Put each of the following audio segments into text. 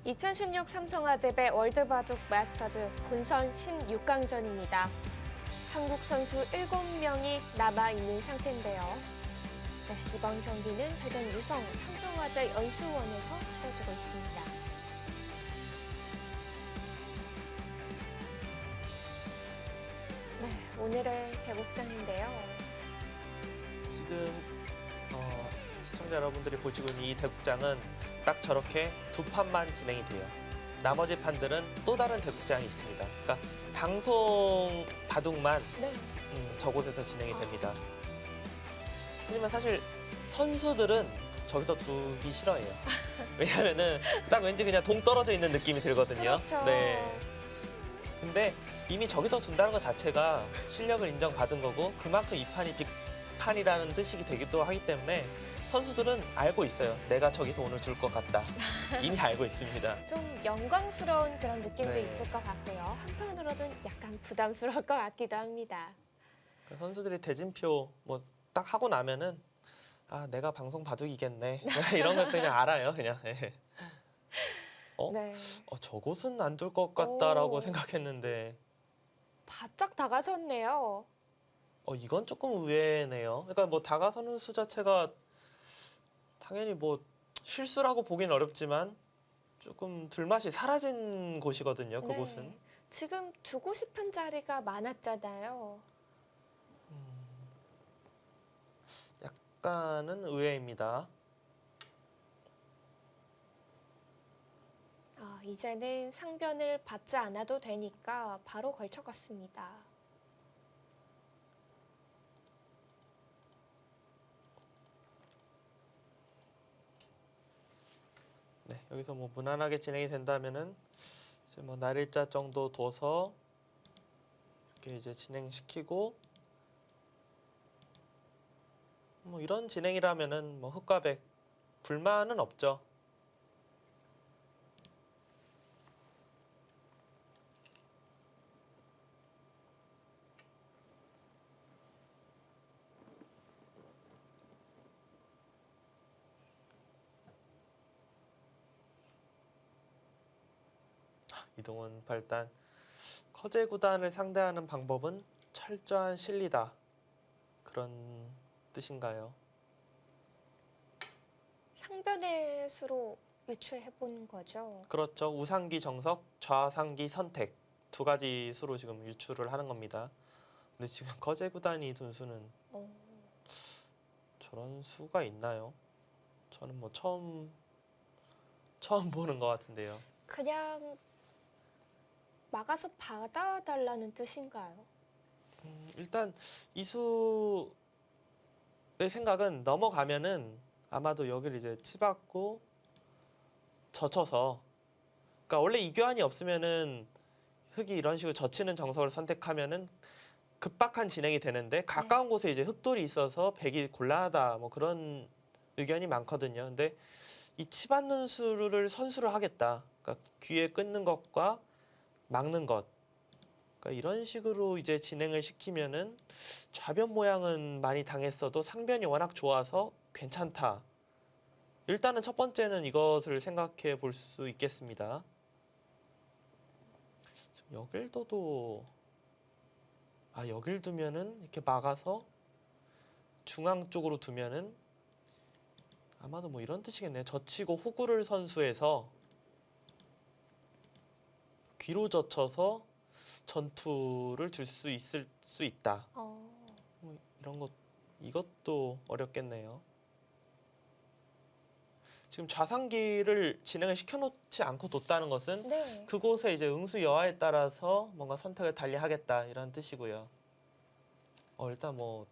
2016 삼성아재배 월드바둑 마스터즈 본선 16강전입니다. 한국 선수 7명이 남아있는 상태인데요. 네, 이번 경기는 대전 유성 삼성아재 연수원에서 치러지고 있습니다. 네, 오늘의 대국장인데요. 지금 시청자 여러분들이 보시고 있는 이 대국장은 딱 저렇게 두 판만 진행이 돼요. 나머지 판들은 또 다른 대국장이 있습니다. 그러니까 방송 바둑만 네. 저곳에서 진행이 됩니다. 하지만 사실 선수들은 저기서 두기 싫어해요. 왜냐면은 딱 왠지 그냥 동 떨어져 있는 느낌이 들거든요. 그렇죠. 네. 근데 이미 저기서 둔다는 것 자체가 실력을 인정받은 거고 그만큼 이 판이 빅판이라는 뜻이 되기도 하기 때문에 선수들은 알고 있어요. 내가 저기서 오늘 줄 것 같다. 이미 알고 있습니다. 좀 영광스러운 그런 느낌도 네. 있을 것 같고요. 한편으로는 약간 부담스러울 것 같기도 합니다. 선수들이 대진표 뭐 딱 하고 나면은 아 내가 방송 바둑이겠네 이런 것도 그냥 알아요. 그냥. 예. 네. 저곳은 안 둘 것 같다라고 오. 생각했는데 바짝 다가섰네요. 이건 조금 의외네요. 그러니까 뭐 다가서는 수 자체가 당연히 뭐 실수라고 보긴 어렵지만 조금 둘맛이 사라진 곳이거든요. 그곳은. 네. 지금 두고 싶은 자리가 많았잖아요. 약간은 의외입니다. 이제는 상변을 받지 않아도 되니까 바로 걸쳐갔습니다. 네, 여기서 뭐 무난하게 진행이 된다면은 이제 뭐 날일자 정도 둬서 이렇게 이제 진행시키고 뭐 이런 진행이라면은 뭐 흑과백 불만은 없죠. 이동훈 발단 커제 구단을 상대하는 방법은 철저한 실리다. 그런 뜻인가요? 상변의 수로 유추해 본 거죠. 그렇죠. 우상기 정석, 좌상기 선택 두 가지 수로 지금 유추를 하는 겁니다. 근데 지금 커제 구단이 둔 수는 어, 저런 수가 있나요? 저는 뭐 처음 보는 것 같은데요. 그냥 막아서 받아달라는 뜻인가요? 일단 이수의 생각은 넘어가면은 아마도 여기를 이제 치받고 젖혀서, 그러니까 원래 이교환이 없으면은 흑이 이런 식으로 젖히는 정석을 선택하면은 급박한 진행이 되는데 가까운 곳에 이제 흑돌이 있어서 백이 곤란하다 뭐 그런 의견이 많거든요. 근데 이 치받는 수를 선수를 하겠다. 그러니까 귀에 끊는 것과 막는 것. 그러니까 이런 식으로 이제 진행을 시키면은 좌변 모양은 많이 당했어도 상변이 워낙 좋아서 괜찮다. 일단은 첫 번째는 이것을 생각해 볼 수 있겠습니다. 여길 둬도 여길 두면은 이렇게 막아서 중앙 쪽으로 두면은 아마도 뭐 이런 뜻이겠네요. 젖히고 호구를 선수해서 귀로 젖혀서 전투를 줄 수 있을 수 있다. 뭐 이런 것 이것도 어렵겠네요. 지금 좌상기를 진행을 시켜놓지 않고 뒀다는 것은 네. 그곳에 이제 응수 여하에 따라서 뭔가 선택을 달리하겠다 이런 뜻이고요. 일단 뭐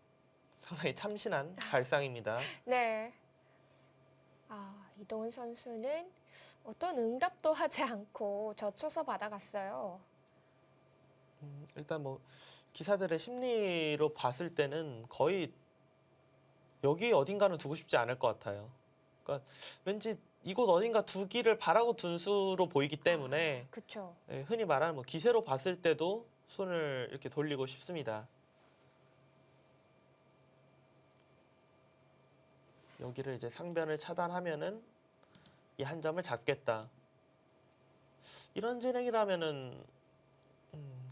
상당히 참신한 발상입니다. 네. 이동훈 선수는 어떤 응답도 하지 않고 젖혀서 받아갔어요. 일단 뭐 기사들의 심리로 봤을 때는 거의 여기 어딘가는 두고 싶지 않을 것 같아요. 그러니까 왠지 이곳 어딘가 두기를 바라고 둔 수로 보이기 때문에 그렇죠. 흔히 말하는 뭐 기세로 봤을 때도 손을 이렇게 돌리고 싶습니다. 여기를 이제 상변을 차단하면은 이 한 점을 잡겠다. 이런 진행이라면은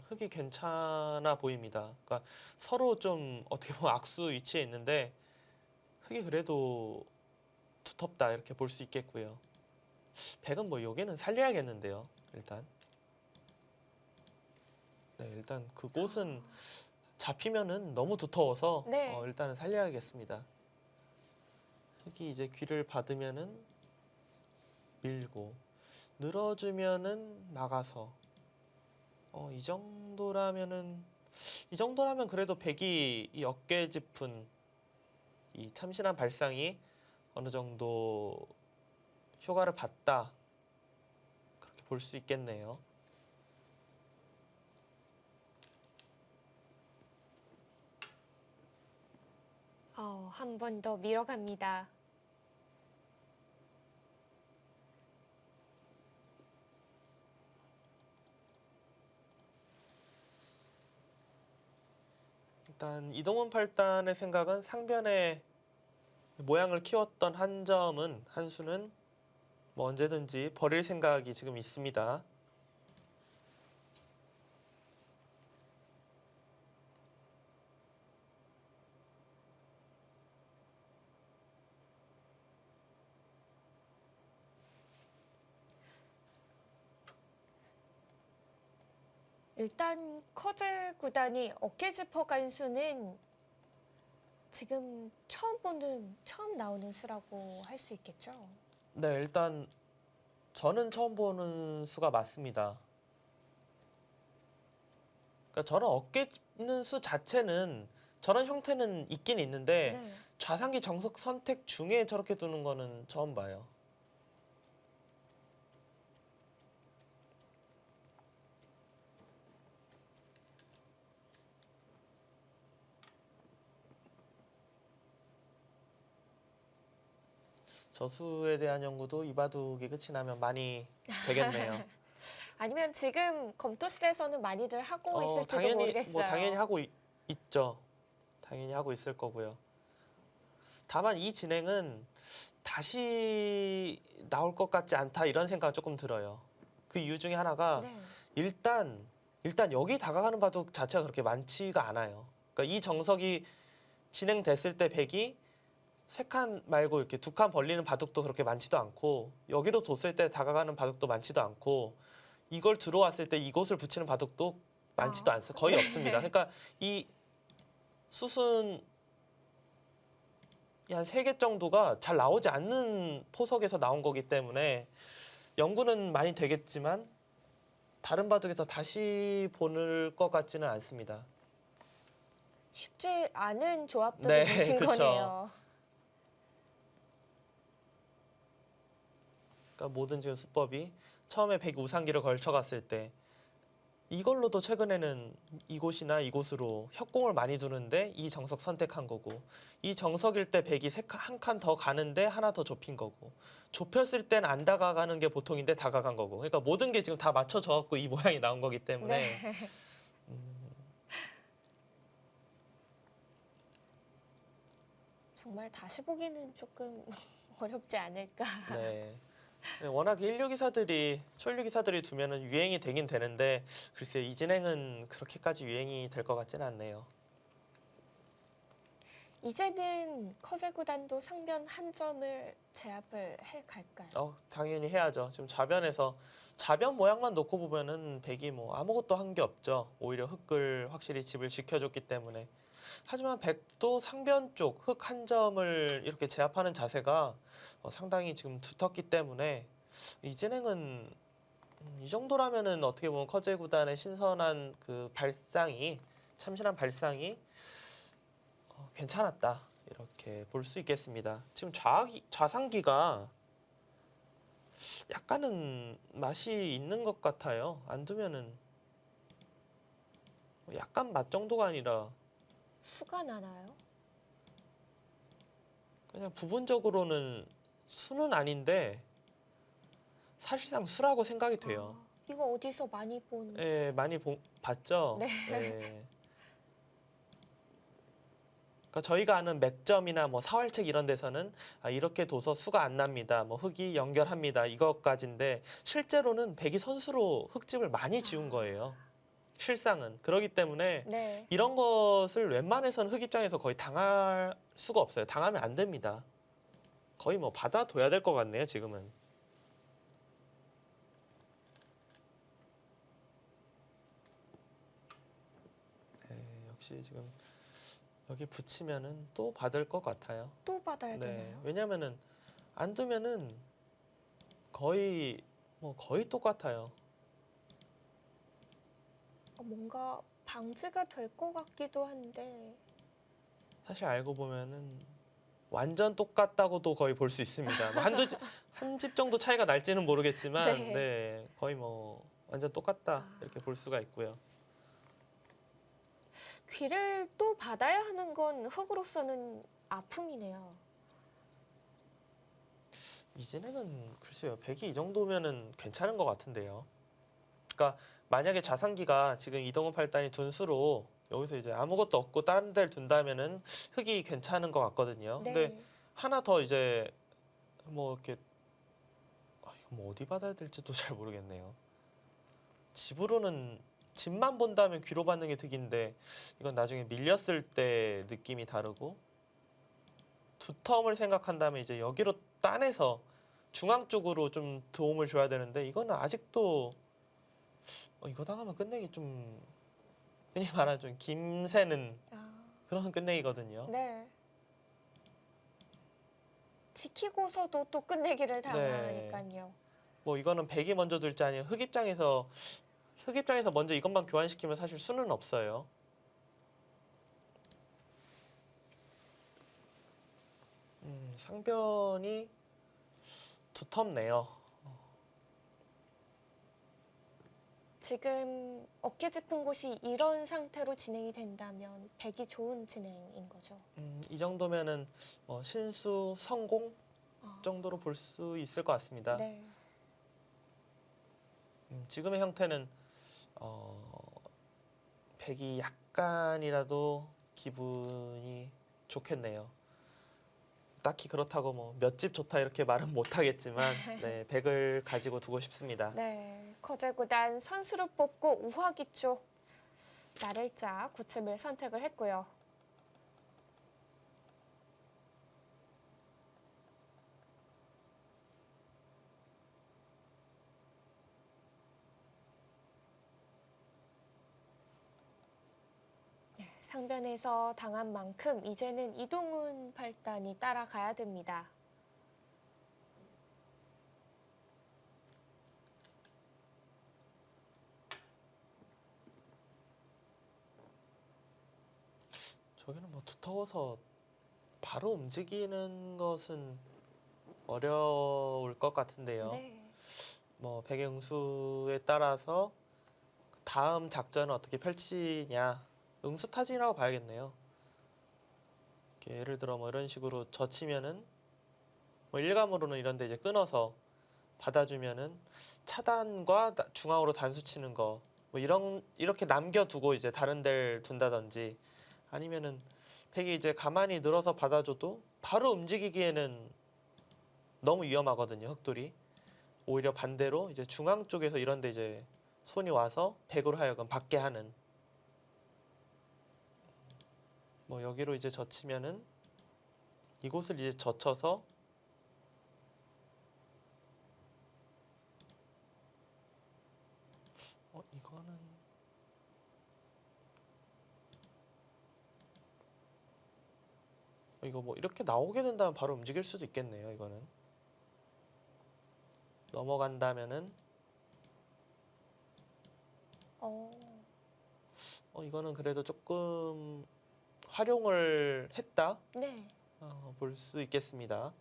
흑이 괜찮아 보입니다. 그러니까 서로 좀 어떻게 보면 악수 위치에 있는데 흑이 그래도 두텁다 이렇게 볼 수 있겠고요. 백은 뭐 여기는 살려야겠는데요. 일단. 네, 일단 그곳은 잡히면은 너무 두터워서 네. 일단은 살려야겠습니다. 흑이 이제 귀를 받으면은 밀고 늘어주면은 막아서 이 정도라면 그래도 백이 이 어깨 짚은 이 참신한 발상이 어느 정도 효과를 봤다 그렇게 볼 수 있겠네요. 한 번 더 밀어갑니다. 일단 이동훈 팔단의 생각은 상변의 모양을 키웠던 한 수는 뭐 언제든지 버릴 생각이 지금 있습니다. 일단 커즈 구단이 어깨지퍼 간수는 지금 처음 나오는 수라고 할 수 있겠죠? 네, 일단 저는 처음 보는 수가 맞습니다. 그러니까 저런 어깨 짚는 수 자체는 저런 형태는 있긴 있는데 네. 좌상기 정석 선택 중에 저렇게 두는 거는 처음 봐요. 저수에 대한 연구도 이 바둑이 끝이 나면 많이 되겠네요. 아니면 지금 검토실에서는 많이들 하고 있을지도 당연히 모르겠어요. 당연히 하고 있죠. 당연히 하고 있을 거고요. 다만 이 진행은 다시 나올 것 같지 않다 이런 생각 조금 들어요. 그 이유 중에 하나가 네. 일단 여기 다가가는 바둑 자체가 그렇게 많지가 않아요. 그러니까 이 정석이 진행됐을 때 백이 세 칸 말고 이렇게 두 칸 벌리는 바둑도 그렇게 많지도 않고 여기로 뒀을 때 다가가는 바둑도 많지도 않고 이걸 들어왔을 때 이곳을 붙이는 바둑도 많지도 않습니다. 거의 네. 없습니다. 그러니까 이 수순 한 3개 정도가 잘 나오지 않는 포석에서 나온 거기 때문에 연구는 많이 되겠지만 다른 바둑에서 다시 보는 것 같지는 않습니다. 쉽지 않은 조합들을 네, 뭉친 그쵸. 거네요. 그러니까 모든 지금 수법이 처음에 백 우상기를 걸쳐갔을 때 이걸로도 최근에는 이곳이나 이곳으로 협공을 많이 두는데 이 정석 선택한 거고 이 정석일 때 백이 한 칸 더 가는데 하나 더 좁힌 거고 좁혔을 땐 안 다가가는 게 보통인데 다가간 거고 그러니까 모든 게 지금 다 맞춰져 갖고 이 모양이 나온 거기 때문에 네. 정말 다시 보기는 조금 어렵지 않을까. 네. 워낙 초일류 기사들이 두면은 유행이 되긴 되는데 글쎄요 이 진행은 그렇게까지 유행이 될 것 같지는 않네요. 이제는 커즈 구단도 상변 한 점을 제압을 해 갈까요? 당연히 해야죠. 지금 좌변 모양만 놓고 보면은 백이 뭐 아무것도 한 게 없죠. 오히려 흑을 확실히 집을 지켜줬기 때문에. 하지만 백도 상변 쪽 흑 한 점을 이렇게 제압하는 자세가 상당히 지금 두텁기 때문에 이 진행은 이 정도라면은 어떻게 보면 커제 구단의 신선한 그 참신한 발상이 괜찮았다 이렇게 볼 수 있겠습니다. 지금 좌상기가 약간은 맛이 있는 것 같아요. 안 두면은 약간 맛 정도가 아니라 수가 나나요? 그냥 부분적으로는 수는 아닌데 사실상 수라고 생각이 돼요. 이거 어디서 많이 본. 예, 많이 봤죠. 네. 예. 그러니까 그러니까 저희가 아는 맥점이나 뭐 사활책 이런 데서는 이렇게 둬서 수가 안 납니다. 뭐 흙이 연결합니다. 이것까지인데 실제로는 백이 선수로 흙집을 많이 지운 거예요. 실상은. 그렇기 때문에 네. 이런 것을 웬만해서는 흙 입장에서 거의 당할 수가 없어요. 당하면 안 됩니다. 거의 뭐 받아둬야 될 것 같네요, 지금은. 네, 역시 지금 여기 붙이면은 또 받을 것 같아요. 또 받아야 네, 되나요? 왜냐면은 안 두면은 거의 거의 똑같아요. 뭔가 방지가 될 것 같기도 한데. 사실 알고 보면은 완전 똑같다고도 거의 볼 수 있습니다. 뭐 한 집 정도 차이가 날지는 모르겠지만, 네. 네, 거의 뭐 완전 똑같다 아. 이렇게 볼 수가 있고요. 귀를 또 받아야 하는 건 흙으로서는 아픔이네요. 이진행은 글쎄요, 100이 이 정도면은 괜찮은 것 같은데요. 그러니까 만약에 자산기가 지금 이동훈 팔단이 둔 수로 여기서 이제 아무것도 없고 다른 데를 둔다면은 흙이 괜찮은 것 같거든요. 근데 네. 하나 더 이제 뭐 이렇게 이거 뭐 어디 받아야 될지도 잘 모르겠네요. 집으로는 집만 본다면 귀로 받는 게 득인데 이건 나중에 밀렸을 때 느낌이 다르고 두텀을 생각한다면 이제 여기로 따내서 중앙 쪽으로 좀 도움을 줘야 되는데 이거는 아직도 이거 당하면 끝내기 좀 흔히 말하는 좀 김새는 아, 그런 끝내기거든요. 네. 지키고서도 또 끝내기를 네. 당하니까요. 뭐 이거는 백이 먼저 둘지 아니면 흑 입장에서 먼저 이것만 교환시키면 사실 수는 없어요. 상변이 두텁네요. 지금 어깨 짚은 곳이 이런 상태로 진행이 된다면 백이 좋은 진행인 거죠. 이 정도면은 신수 성공 아, 정도로 볼 수 있을 것 같습니다. 네. 지금의 형태는 백이 약간이라도 기분이 좋겠네요. 딱히 그렇다고 뭐 몇 집 좋다 이렇게 말은 못하겠지만 네, 백을 가지고 두고 싶습니다. 네. 커제구단 선수를 뽑고 우화기 쪽 나를자 9층을 선택을 했고요. 상변에서 당한 만큼 이제는 이동훈 팔단이 따라가야 됩니다. 저기는 뭐 두터워서 바로 움직이는 것은 어려울 것 같은데요. 네. 뭐 백의 응수에 따라서 다음 작전을 어떻게 펼치냐 응수타진이라고 봐야겠네요. 이렇게 예를 들어 뭐 이런 식으로 젖히면은 뭐 일감으로는 이런데 이제 끊어서 받아주면은 차단과 중앙으로 단수 치는 거 뭐 이렇게 남겨두고 이제 다른 데를 둔다든지 아니면은 백이 이제 가만히 늘어서 받아줘도 바로 움직이기에는 너무 위험하거든요, 흑돌이. 오히려 반대로 이제 중앙 쪽에서 이런데 이제 손이 와서 백으로 하여금 받게 하는 뭐 여기로 이제 젖히면은 이곳을 이제 젖혀서 이거는 이거 뭐 이렇게 나오게 된다면 바로 움직일 수도 있겠네요. 이거는 넘어간다면은 이거는 그래도 조금 활용을 했다 네. 볼 수 있겠습니다.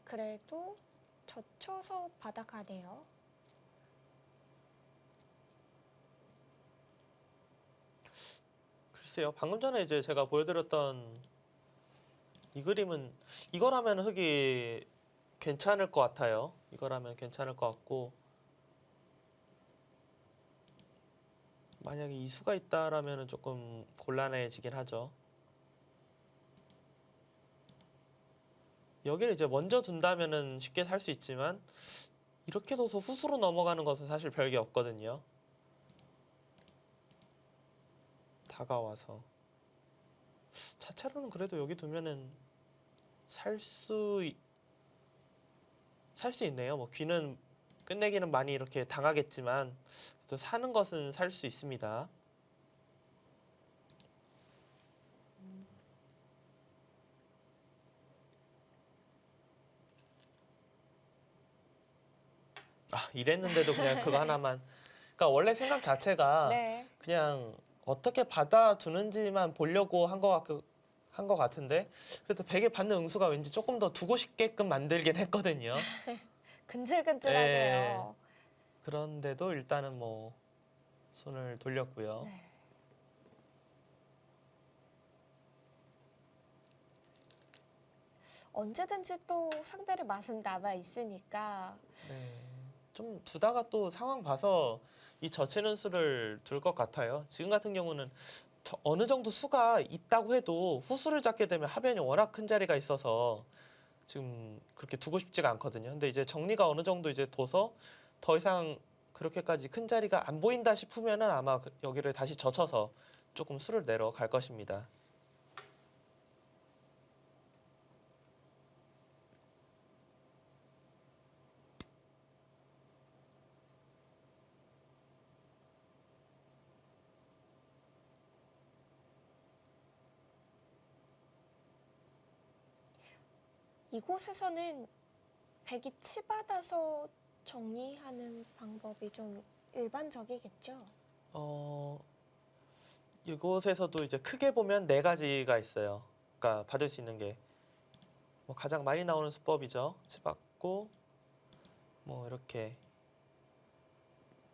그래도 젖혀서 받아가네요. 글쎄요. 방금 전에 이제 제가 보여드렸던 이 그림은 이거라면 흙이 괜찮을 것 같아요. 이거라면 괜찮을 것 같고 만약에 이수가 있다라면은 조금 곤란해지긴 하죠. 여기를 이제 먼저 둔다면은 쉽게 살 수 있지만 이렇게 둬서 후수로 넘어가는 것은 사실 별게 없거든요. 다가와서 차차로는 그래도 여기 두면은 살 수 있네요. 뭐 귀는 끝내기는 많이 이렇게 당하겠지만 또 사는 것은 살 수 있습니다. 이랬는데도 그냥 그거 하나만. 그러니까 원래 생각 자체가 네. 그냥 어떻게 받아두는지만 보려고 한 것 같은데 그래도 베개 받는 응수가 왠지 조금 더 두고 싶게끔 만들긴 했거든요. 예. 근질근질하네요. 그런데도 일단은 뭐 손을 돌렸고요. 네. 언제든지 또 상대의 맛은 남아 있으니까. 네. 좀 두다가 또 상황 봐서 이 젖히는 수를 둘 것 같아요. 지금 같은 경우는 어느 정도 수가 있다고 해도 후수를 잡게 되면 하변이 워낙 큰 자리가 있어서 지금 그렇게 두고 싶지가 않거든요. 근데 이제 정리가 어느 정도 이제 둬서 더 이상 그렇게까지 큰 자리가 안 보인다 싶으면은 아마 여기를 다시 젖혀서 조금 수를 내려갈 것입니다. 이곳에서는 백이 치받아서 정리하는 방법이 좀 일반적이겠죠? 어, 이곳에서도 이제 크게 보면 네 가지가 있어요. 그러니까 받을 수 있는 게 뭐 가장 많이 나오는 수법이죠. 치받고 뭐 이렇게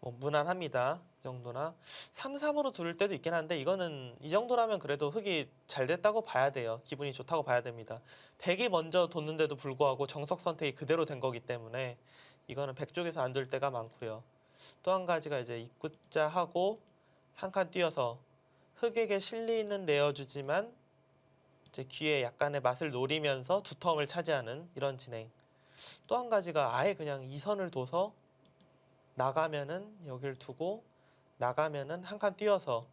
뭐 무난합니다. 이 정도나 3-3으로 두를 때도 있긴 한데 이거는 이 정도라면 그래도 흙이 잘 됐다고 봐야 돼요. 기분이 좋다고 봐야 됩니다. 100이 먼저 뒀는데도 불구하고 정석 선택이 그대로 된 거기 때문에 이거는 100 쪽에서 안 둘 때가 많고요. 또 한 가지가 이제 입구자 하고 한 칸 띄어서 흙에게 실리는 내어주지만 이제 귀에 약간의 맛을 노리면서 두텀을 차지하는 이런 진행. 또 한 가지가 아예 그냥 이 선을 둬서 나가면은 여길 두고 나가면은 한 칸 띄어서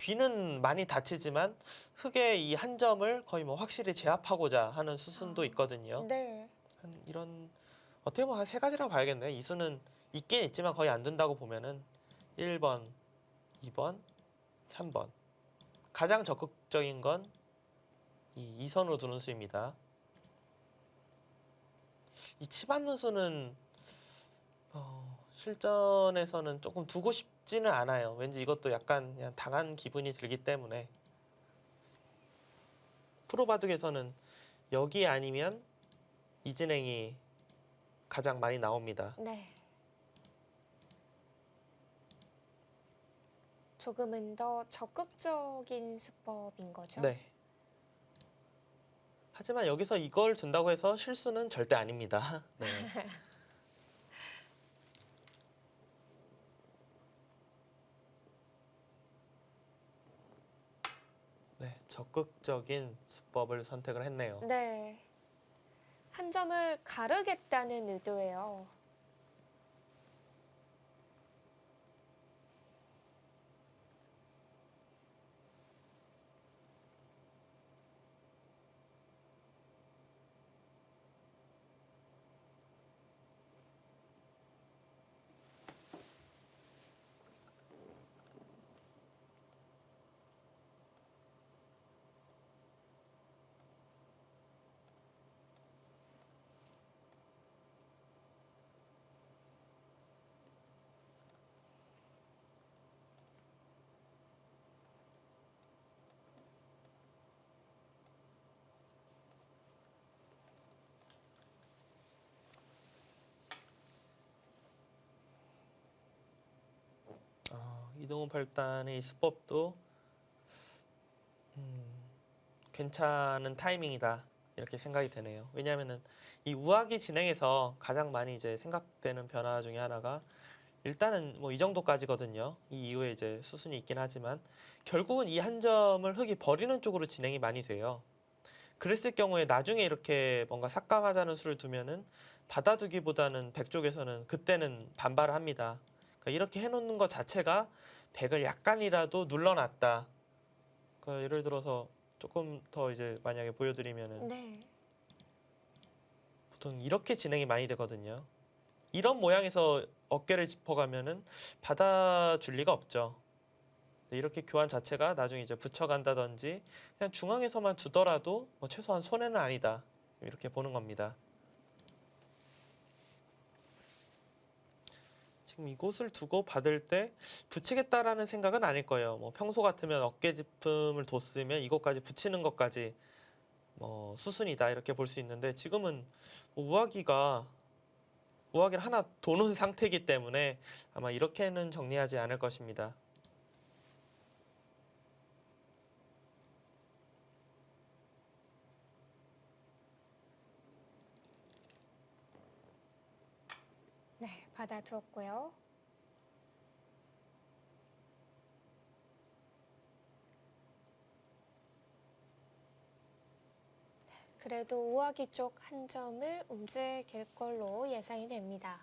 귀는 많이 다치지만 흙의 이 한 점을 거의 뭐 확실히 제압하고자 하는 수순도 있거든요. 네. 한 이런 어떻게 보면 한 세 가지라고 봐야겠네요. 이 수는 있긴 있지만 거의 안 든다고 보면은 1번, 2번, 3번. 가장 적극적인 건 이 2선으로 두는 수입니다. 이 치받는 수는 실전에서는 조금 두고 싶지는 않아요. 왠지 이것도 약간 그냥 당한 기분이 들기 때문에 프로 바둑에서는 여기 아니면 이 진행이 가장 많이 나옵니다. 네. 조금은 더 적극적인 수법인 거죠? 네. 하지만 여기서 이걸 둔다고 해서 실수는 절대 아닙니다. 네. 네, 적극적인 수법을 선택을 했네요. 네. 한 점을 가르겠다는 의도예요. 이동훈 팔단의 이 수법도 괜찮은 타이밍이다 이렇게 생각이 되네요. 왜냐하면은 이 우하기 진행에서 가장 많이 이제 생각되는 변화 중에 하나가 일단은 뭐 이 정도까지거든요. 이 이후에 이제 수순이 있긴 하지만 결국은 이 한 점을 흙이 버리는 쪽으로 진행이 많이 돼요. 그랬을 경우에 나중에 이렇게 뭔가 삭감하자는 수를 두면은 받아두기보다는 백 쪽에서는 그때는 반발을 합니다. 그러니까 이렇게 해놓는 것 자체가 백을 약간이라도 눌러놨다. 그러니까 예를 들어서 조금 더 이제 만약에 보여드리면은 네. 보통 이렇게 진행이 많이 되거든요. 이런 모양에서 어깨를 짚어가면은 받아줄 리가 없죠. 이렇게 교환 자체가 나중에 이제 붙여간다든지 그냥 중앙에서만 두더라도 뭐 최소한 손해는 아니다. 이렇게 보는 겁니다. 지금 이곳을 두고 받을 때 붙이겠다라는 생각은 아닐 거예요. 뭐 평소 같으면 어깨 짚음을 뒀으면 이것까지 붙이는 것까지 뭐 수순이다 이렇게 볼 수 있는데 지금은 뭐 우하기를 하나 도는 상태이기 때문에 아마 이렇게는 정리하지 않을 것입니다. 네, 받아두었고요. 그래도 우하기 쪽 한 점을 움직일 걸로 예상이 됩니다.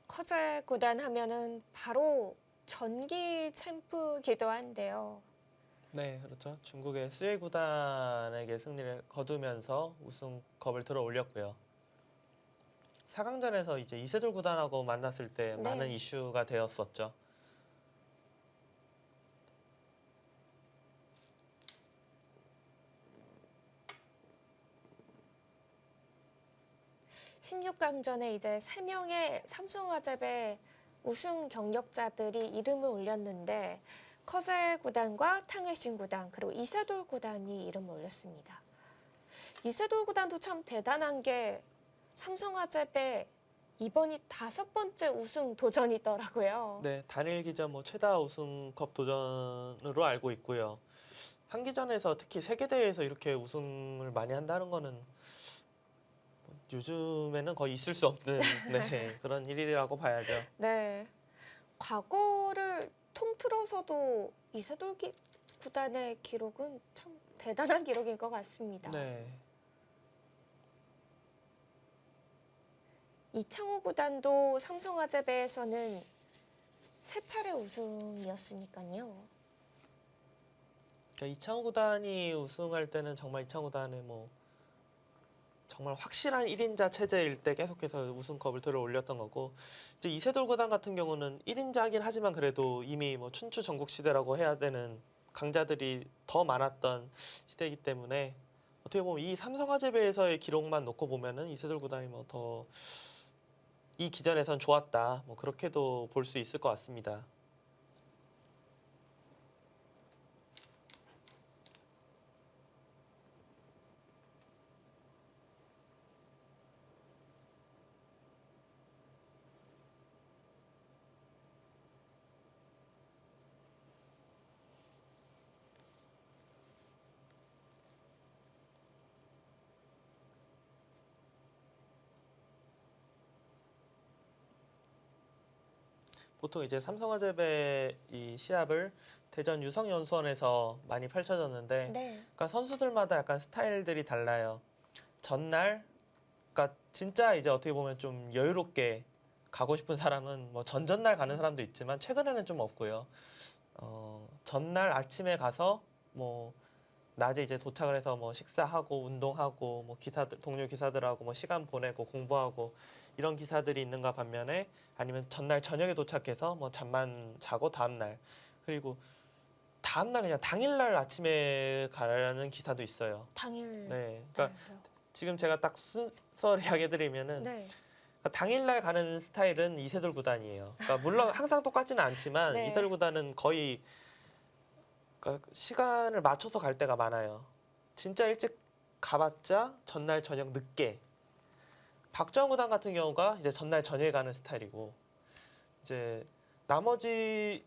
커제 구단 하면은 바로 전기 챔프기도 한데요. 네, 그렇죠. 중국의 스웨이 구단에게 승리를 거두면서 우승컵을 들어 올렸고요. 4강전에서 이제 이세돌 구단하고 만났을 때 네. 많은 이슈가 되었었죠. 16강전에 이제 3명의 삼성화재배 우승 경력자들이 이름을 올렸는데 커제 구단과 탕웨신 구단 그리고 이세돌 구단이 이름을 올렸습니다. 이세돌 구단도 참 대단한 게 삼성화재배 이번이 5번째 우승 도전이더라고요. 네, 단일 기전 뭐 최다 우승컵 도전으로 알고 있고요. 한 기전에서 특히 세계 대회에서 이렇게 우승을 많이 한다는 거는 요즘에는 거의 있을 수 없는 네, 그런 일이라고 봐야죠. 네. 과거를 통틀어서도 이세돌 구단의 기록은 참 대단한 기록인 것 같습니다. 네. 이창호 구단도 삼성화재배에서는 3차례 우승이었으니까요. 그러니까 이창호 구단이 우승할 때는 정말 이창호 구단의 뭐 정말 확실한 1인자 체제일 때 계속해서 우승컵을 들어 올렸던 거고 이제 이세돌 구단 같은 경우는 1인자긴 하지만 그래도 이미 뭐 춘추 전국 시대라고 해야 되는 강자들이 더 많았던 시대이기 때문에 어떻게 보면 이 삼성화재배에서의 기록만 놓고 보면은 이세돌 구단이 뭐 더 이 기전에선 좋았다 뭐 그렇게도 볼 수 있을 것 같습니다. 보통 이제 삼성화재배 이 시합을 대전 유성연수원에서 많이 펼쳐졌는데 네. 그러니까 선수들마다 약간 스타일들이 달라요. 전날 그러니까 진짜 이제 어떻게 보면 좀 여유롭게 가고 싶은 사람은 뭐 전전날 가는 사람도 있지만 최근에는 좀 없고요. 전날 아침에 가서 뭐 낮에 이제 도착을 해서 뭐 식사하고 운동하고 뭐 기사들 동료 기사들하고 뭐 시간 보내고 공부하고 이런 기사들이 있는가 반면에 아니면 전날 저녁에 도착해서 뭐 잠만 자고 다음날 그리고 다음날 그냥 당일날 아침에 가라는 기사도 있어요. 당일 네, 그러니까 날요. 지금 제가 딱 순서를 이야기해드리면은 네. 그러니까 당일날 가는 스타일은 이세돌 구단이에요. 그러니까 물론 항상 똑같지는 않지만 네. 이세돌 구단은 거의 그러니까 시간을 맞춰서 갈 때가 많아요. 진짜 일찍 가봤자 전날 저녁 늦게. 박정우 구단 같은 경우가 이제 전날 저녁에 가는 스타일이고, 이제 나머지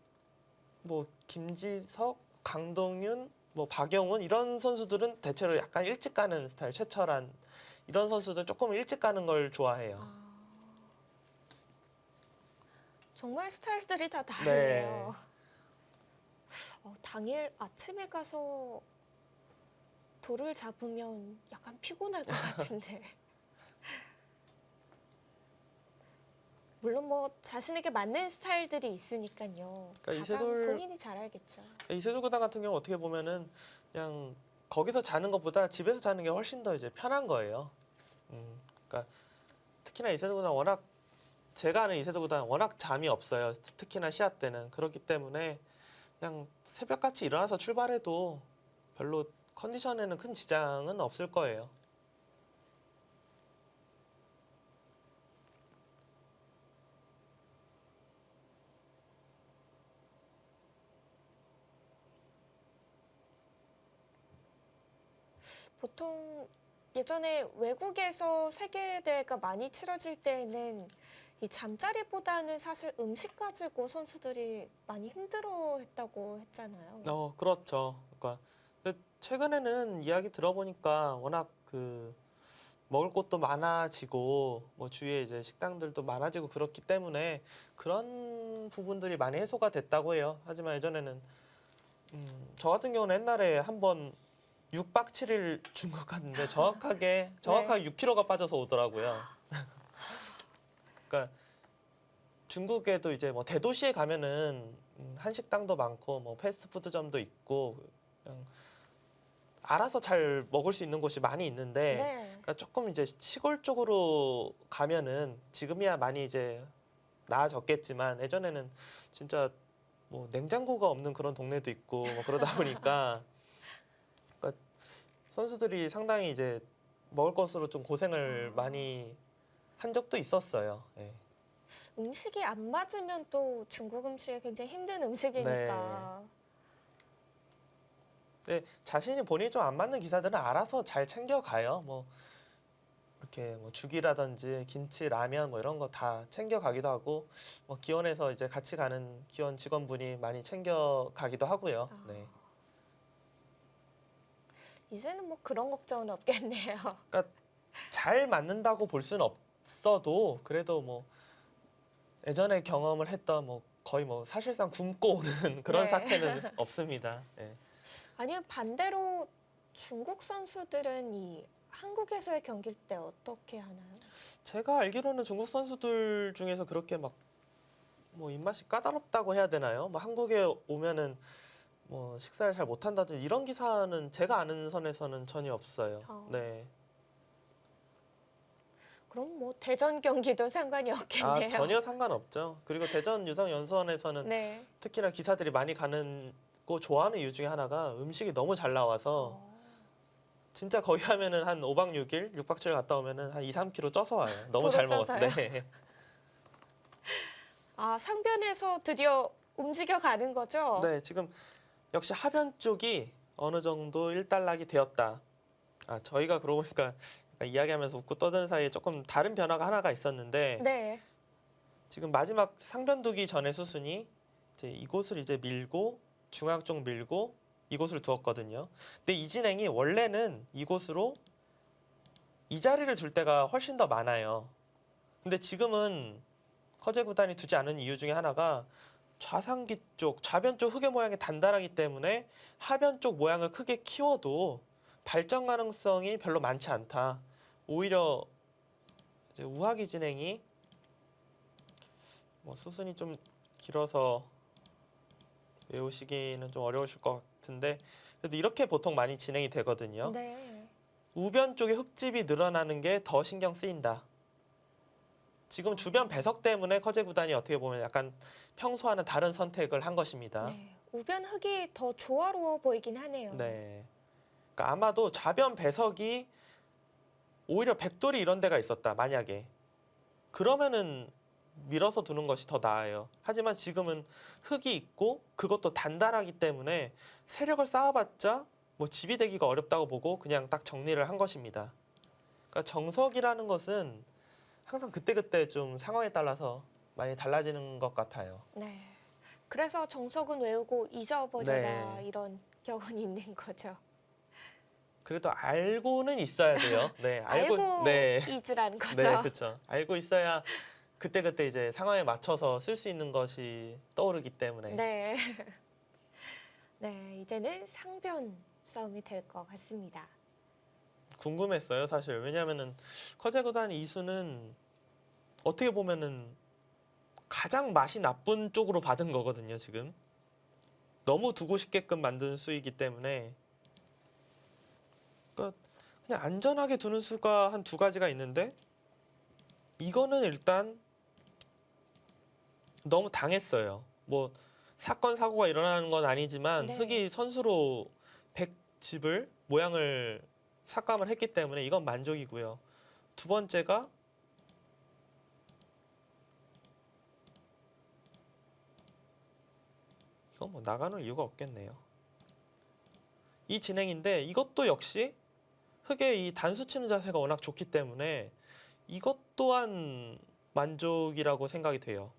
뭐 김지석, 강동윤, 뭐 박영훈 이런 선수들은 대체로 약간 일찍 가는 스타일. 최철한 이런 선수들 조금 일찍 가는 걸 좋아해요. 아, 정말 스타일들이 다 네. 다르네요. 당일 아침에 가서 돌을 잡으면 약간 피곤할 것 같은데. 물론 뭐 자신에게 맞는 스타일들이 있으니까요. 그러니까 가장 이세돌- 본인이 잘 알겠죠. 이세돌 구단 같은 경우 어떻게 보면은 그냥 거기서 자는 것보다 집에서 자는 게 훨씬 더 이제 편한 거예요. 그러니까 특히나 이세돌 구단 워낙 제가 아는 이세돌 구단 워낙 잠이 없어요. 특히나 시합 때는 그렇기 때문에 그냥 새벽같이 일어나서 출발해도 별로 컨디션에는 큰 지장은 없을 거예요. 보통 예전에 외국에서 세계대회가 많이 치러질 때에는 이 잠자리보다는 사실 음식 가지고 선수들이 많이 힘들어했다고 했잖아요. 그렇죠. 그러니까 근데 최근에는 이야기 들어보니까 워낙 그 먹을 곳도 많아지고 뭐 주위에 이제 식당들도 많아지고 그렇기 때문에 그런 부분들이 많이 해소가 됐다고 해요. 하지만 예전에는 저 같은 경우는 옛날에 한번 6박 7일 중국 갔는데 정확하게 6kg가 빠져서 오더라고요. 그러니까 중국에도 이제 뭐 대도시에 가면은 한식당도 많고 뭐 패스트푸드점도 있고 그냥 알아서 잘 먹을 수 있는 곳이 많이 있는데 네. 그러니까 조금 이제 시골 쪽으로 가면은 지금이야 많이 이제 나아졌겠지만 예전에는 진짜 뭐 냉장고가 없는 그런 동네도 있고 뭐 그러다 보니까 그러니까 선수들이 상당히 이제 먹을 것으로 좀 고생을 많이 한 적도 있었어요. 예. 음식이 안 맞으면 또 중국 음식이 굉장히 힘든 음식이니까. 네, 자신이 본인이 좀 안 맞는 기사들은 알아서 잘 챙겨가요. 뭐 이렇게 뭐 죽이라든지 김치, 라면 뭐 이런 거 다 챙겨가기도 하고 뭐 기원에서 이제 같이 가는 기원 직원분이 많이 챙겨가기도 하고요. 아. 네. 이제는 뭐 그런 걱정은 없겠네요. 그러니까 잘 맞는다고 볼 수는 없어도 그래도 뭐 예전에 경험을 했던 뭐 거의 뭐 사실상 굶고 오는 그런 네. 사태는 없습니다. 네. 아니면 반대로 중국 선수들은 이 한국에서의 경기일 때 어떻게 하나요? 제가 알기로는 중국 선수들 중에서 그렇게 막 뭐 입맛이 까다롭다고 해야 되나요? 뭐 한국에 오면은 뭐 식사를 잘 못한다든지 이런 기사는 제가 아는 선에서는 전혀 없어요. 네. 그럼 뭐 대전 경기도 상관이 없겠네요. 전혀 상관없죠. 그리고 대전 유성 연수원에서는 네. 특히나 기사들이 많이 가는 거 좋아하는 이유 중에 하나가 음식이 너무 잘 나와서 진짜 거기 가면은 한 5박 6일, 6박 7일 갔다 오면은 한 2, 3kg 쪄서 와요. 너무 잘 도로 먹었어요. 쪄서요? 네. 상변에서 드디어 움직여 가는 거죠? 네, 지금 역시 하변 쪽이 어느 정도 일단락이 되었다. 저희가 그러고 보니까 약간 이야기하면서 웃고 떠드는 사이에 조금 다른 변화가 하나가 있었는데 네. 지금 마지막 상변 두기 전에 수순이 이제 이곳을 이제 밀고 중앙 쪽 밀고 이곳을 두었거든요. 근데 이 진행이 원래는 이곳으로 이 자리를 줄 때가 훨씬 더 많아요. 근데 지금은 커제 구단이 두지 않은 이유 중에 하나가 좌상기 쪽, 좌변 쪽 흑의 모양이 단단하기 때문에 하변 쪽 모양을 크게 키워도 발전 가능성이 별로 많지 않다. 오히려 이제 우하기 진행이 뭐 수순이 좀 길어서 외우시기는 좀 어려우실 것 같은데 그래도 이렇게 보통 많이 진행이 되거든요. 네. 우변 쪽에 흙집이 늘어나는 게 더 신경 쓰인다. 지금 주변 배석 때문에 커제 구단이 어떻게 보면 약간 평소와는 다른 선택을 한 것입니다. 네. 우변 흙이 더 조화로워 보이긴 하네요. 네. 그러니까 아마도 좌변 배석이 오히려 백돌이 이런 데가 있었다. 만약에 그러면은 밀어서 두는 것이 더 나아요. 하지만 지금은 흙이 있고 그것도 단단하기 때문에 세력을 쌓아봤자 뭐 집이 되기가 어렵다고 보고 그냥 딱 정리를 한 것입니다. 그러니까 정석이라는 것은 항상 그때그때 좀 상황에 따라서 많이 달라지는 것 같아요. 네. 그래서 정석은 외우고 잊어버려라 네. 이런 격언이 있는 거죠. 그래도 알고는 있어야 돼요. 네, 알고 네, 잊으라는 거죠. 네, 그렇죠. 알고 있어야 그때그때 이제 상황에 맞춰서 쓸 수 있는 것이 떠오르기 때문에. 네. 네, 이제는 상변 싸움이 될 것 같습니다. 궁금했어요, 사실. 왜냐하면은 커제구단 이수는 어떻게 보면은 가장 맛이 나쁜 쪽으로 받은 거거든요, 지금. 너무 두고 싶게끔 만든 수이기 때문에. 그러니까 그냥 안전하게 두는 수가 한 두 가지가 있는데 이거는 일단 너무 당했어요. 뭐 사건 사고가 일어나는 건 아니지만 네. 흑이 선수로 100집을 모양을 삭감을 했기 때문에 이건 만족이고요. 두 번째가 이건 뭐 나가는 이유가 없겠네요. 이 진행인데 이것도 역시 흑의 이 단수 치는 자세가 워낙 좋기 때문에 이것 또한 만족이라고 생각이 돼요.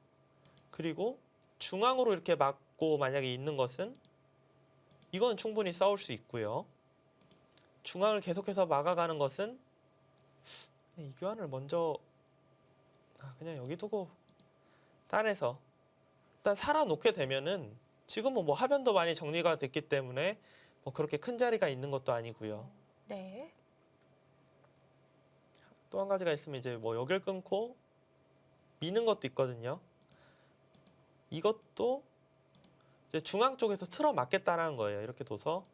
그리고 중앙으로 이렇게 막고 만약에 있는 것은 이건 충분히 싸울 수 있고요. 중앙을 계속해서 막아가는 것은 이 교환을 먼저 그냥 여기 두고 딴에서 일단 살아놓게 되면은 지금은 뭐 하변도 많이 정리가 됐기 때문에 뭐 그렇게 큰 자리가 있는 것도 아니고요. 네. 또 한 가지가 있으면 이제 뭐 여길 끊고 미는 것도 있거든요. 이것도 이제 중앙 쪽에서 틀어 막겠다라는 거예요. 이렇게 둬서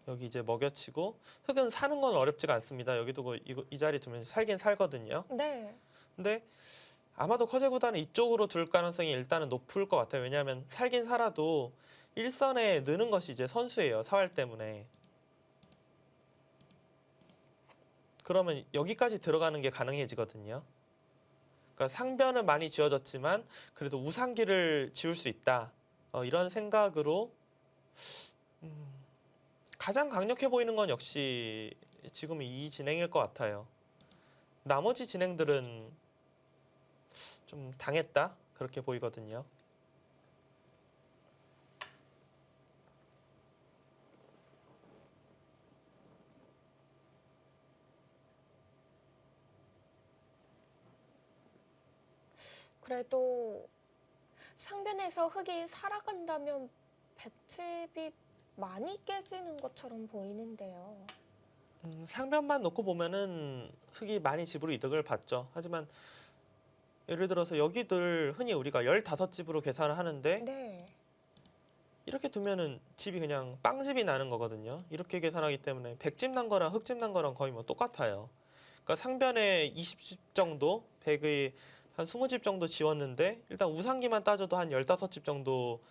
여기 이제 먹여치고 흑은 사는 건 어렵지가 않습니다. 여기 두고 이 자리 두면 살긴 살거든요. 네. 근데 아마도 커제구단은 이쪽으로 둘 가능성이 일단은 높을 것 같아요. 왜냐하면 살긴 살아도 일선에 느는 것이 이제 선수예요. 사활 때문에. 그러면 여기까지 들어가는 게 가능해지거든요. 그러니까 상변은 많이 지어졌지만 그래도 우상기를 지을 수 있다. 이런 생각으로 가장 강력해 보이는 건 역시 지금 이 진행일 것 같아요. 나머지 진행들은 좀 당했다 그렇게 보이거든요. 그래도 상변에서 흙이 살아간다면 백집이 많이 깨지는 것처럼 보이는데요. 상변만 놓고 보면은 흑이 많이 집으로 이득을 봤죠. 하지만 예를 들어서 여기들 흔히 우리가 15집으로 계산을 하는데 네. 이렇게 두면은 집이 그냥 빵집이 나는 거거든요. 이렇게 계산하기 때문에 100집 난 거랑 흑집 난 거랑 거의 뭐 똑같아요. 그러니까 상변에 20집 정도, 100의 한 20집 정도 지웠는데 일단 우상기만 따져도 한 15집 정도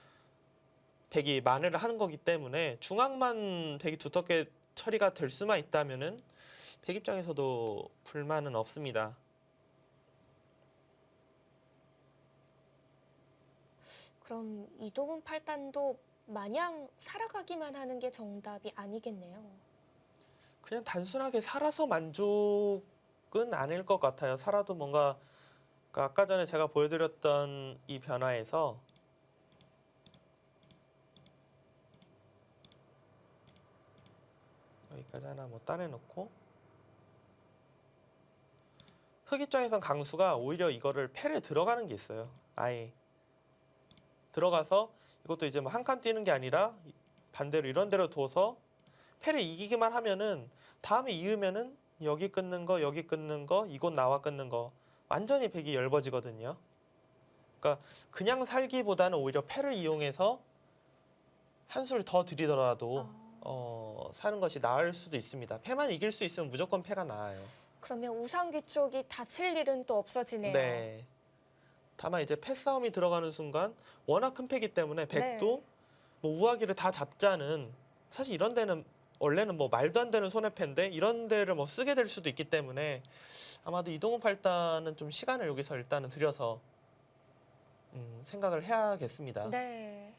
100이 만회를 하는 거기 때문에 중앙만 100이 두텁게 처리가 될 수만 있다면은 100 입장에서도 불만은 없습니다. 그럼 이동훈 팔단도 마냥 살아가기만 하는 게 정답이 아니겠네요. 그냥 단순하게 살아서 만족은 아닐 것 같아요. 살아도 뭔가 그러니까 아까 전에 제가 보여드렸던 이 변화에서 여기까지 하나 뭐 따내놓고 흑 입장에선 강수가 오히려 이거를 패를 들어가는 게 있어요. 아예 들어가서 이것도 이제 뭐 한 칸 뛰는 게 아니라 반대로 이런 데로 둬서 패를 이기기만 하면은 다음에 이으면은 여기 끊는 거, 여기 끊는 거, 이곳 나와 끊는 거 완전히 백이 엷어지거든요. 그러니까 그냥 살기보다는 오히려 패를 이용해서 한 수를 더 들이더라도 사는 것이 나을 수도 있습니다. 패만 이길 수 있으면 무조건 패가 나아요. 그러면 우상귀 쪽이 다칠 일은 또 없어지네요. 네. 다만 이제 패 싸움이 들어가는 순간 워낙 큰 패기 때문에 백도 네. 뭐 우아기를 다 잡자는 사실 이런 데는 원래는 뭐 말도 안 되는 손해패인데 이런 데를 뭐 쓰게 될 수도 있기 때문에 아마도 이동훈 팔단은 좀 시간을 여기서 일단은 들여서 생각을 해야겠습니다. 네.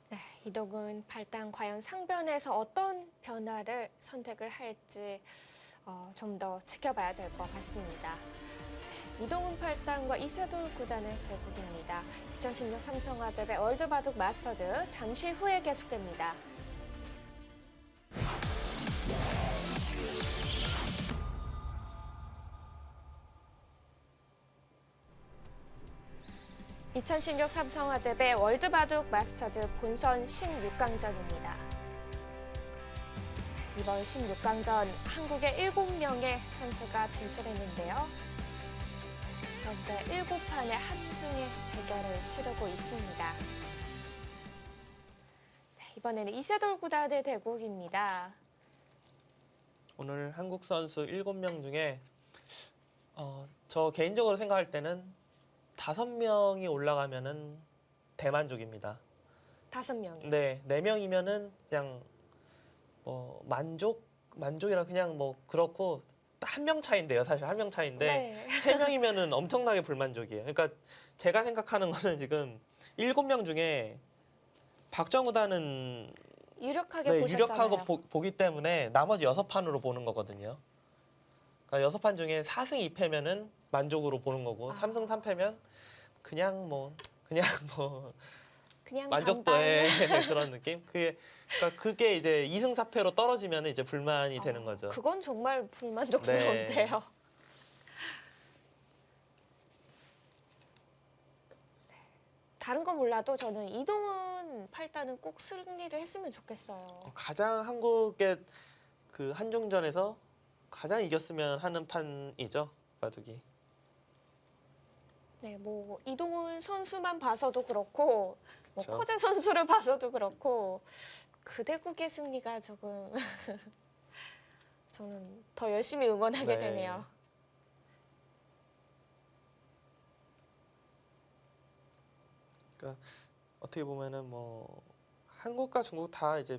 네, 이동훈 팔단 과연 상변에서 어떤 변화를 선택을 할지 좀 더 지켜봐야 될 것 같습니다. 네, 이동훈 팔단과 이세돌 구단의 대국입니다. 2016 삼성화재배 월드바둑 마스터즈 잠시 후에 계속됩니다. (2016) 삼성화재배 월드바둑 마스터즈 본선 16강전입니다. 이번 16강전 한국의 7명의 선수가 진출했는데요. 현재 7판의 한중의 대결을 치르고 있습니다. 네, 이번에는 이세돌 구단의 대국입니다. 오늘 한국 선수 7명 중에 저 개인적으로 생각할 때는 5명이 올라가면은 대만족입니다. 5명이. 네, 4명이면은 그냥 만족이라 그냥 뭐 그렇고 한 명 차인데요. 사실 한 명 차인데 네. 3명이면은 엄청나게 불만족이에요. 그러니까 제가 생각하는 거는 지금 7명 중에 박정우 단은 유력하게 보셨잖아요. 유력하고 보기 때문에 나머지 6판으로 보는 거거든요. 그러니까 6판 중에 4승 2패면은 만족으로 보는 거고 3승 3패면 그냥 뭐 그냥 만족도의 그런 느낌? 그게 이제 2승 4패로 떨어지면 이제 불만이 되는 거죠. 그건 정말 불만족스러운데요. 네. 다른 건 몰라도 저는 이동훈 팔단은 꼭 승리를 했으면 좋겠어요. 가장 한국의 그 한중전에서 가장 이겼으면 하는 판이죠, 바둑이. 네, 뭐 이동훈 선수만 봐서도 그렇고 뭐 그쵸. 커제 선수를 봐서도 그렇고 그 대국의 승리가 조금 저는 더 열심히 응원하게 네. 되네요. 그러니까 어떻게 보면은 뭐 한국과 중국 다 이제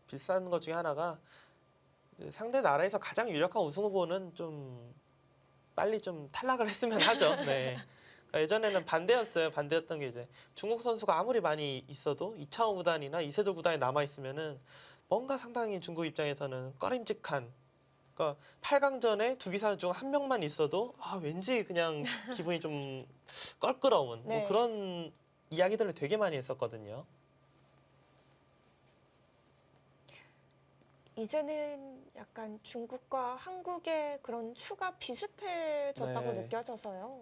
비싼 것 중에 하나가 이제 상대 나라에서 가장 유력한 우승 후보는 좀 빨리 좀 탈락을 했으면 하죠. 네. 그러니까 예전에는 반대였어요. 반대였던 게 이제 중국 선수가 아무리 많이 있어도 이창호 구단이나 이세돌 구단이 남아 있으면은 뭔가 상당히 중국 입장에서는 꺼림직한. 그러니까 8강전에 두 기사 중 한 명만 있어도 왠지 그냥 기분이 좀 껄끄러운 네. 뭐 그런 이야기들을 되게 많이 했었거든요. 이제는 약간 중국과 한국의 그런 추가 비슷해졌다고 네. 느껴져서요.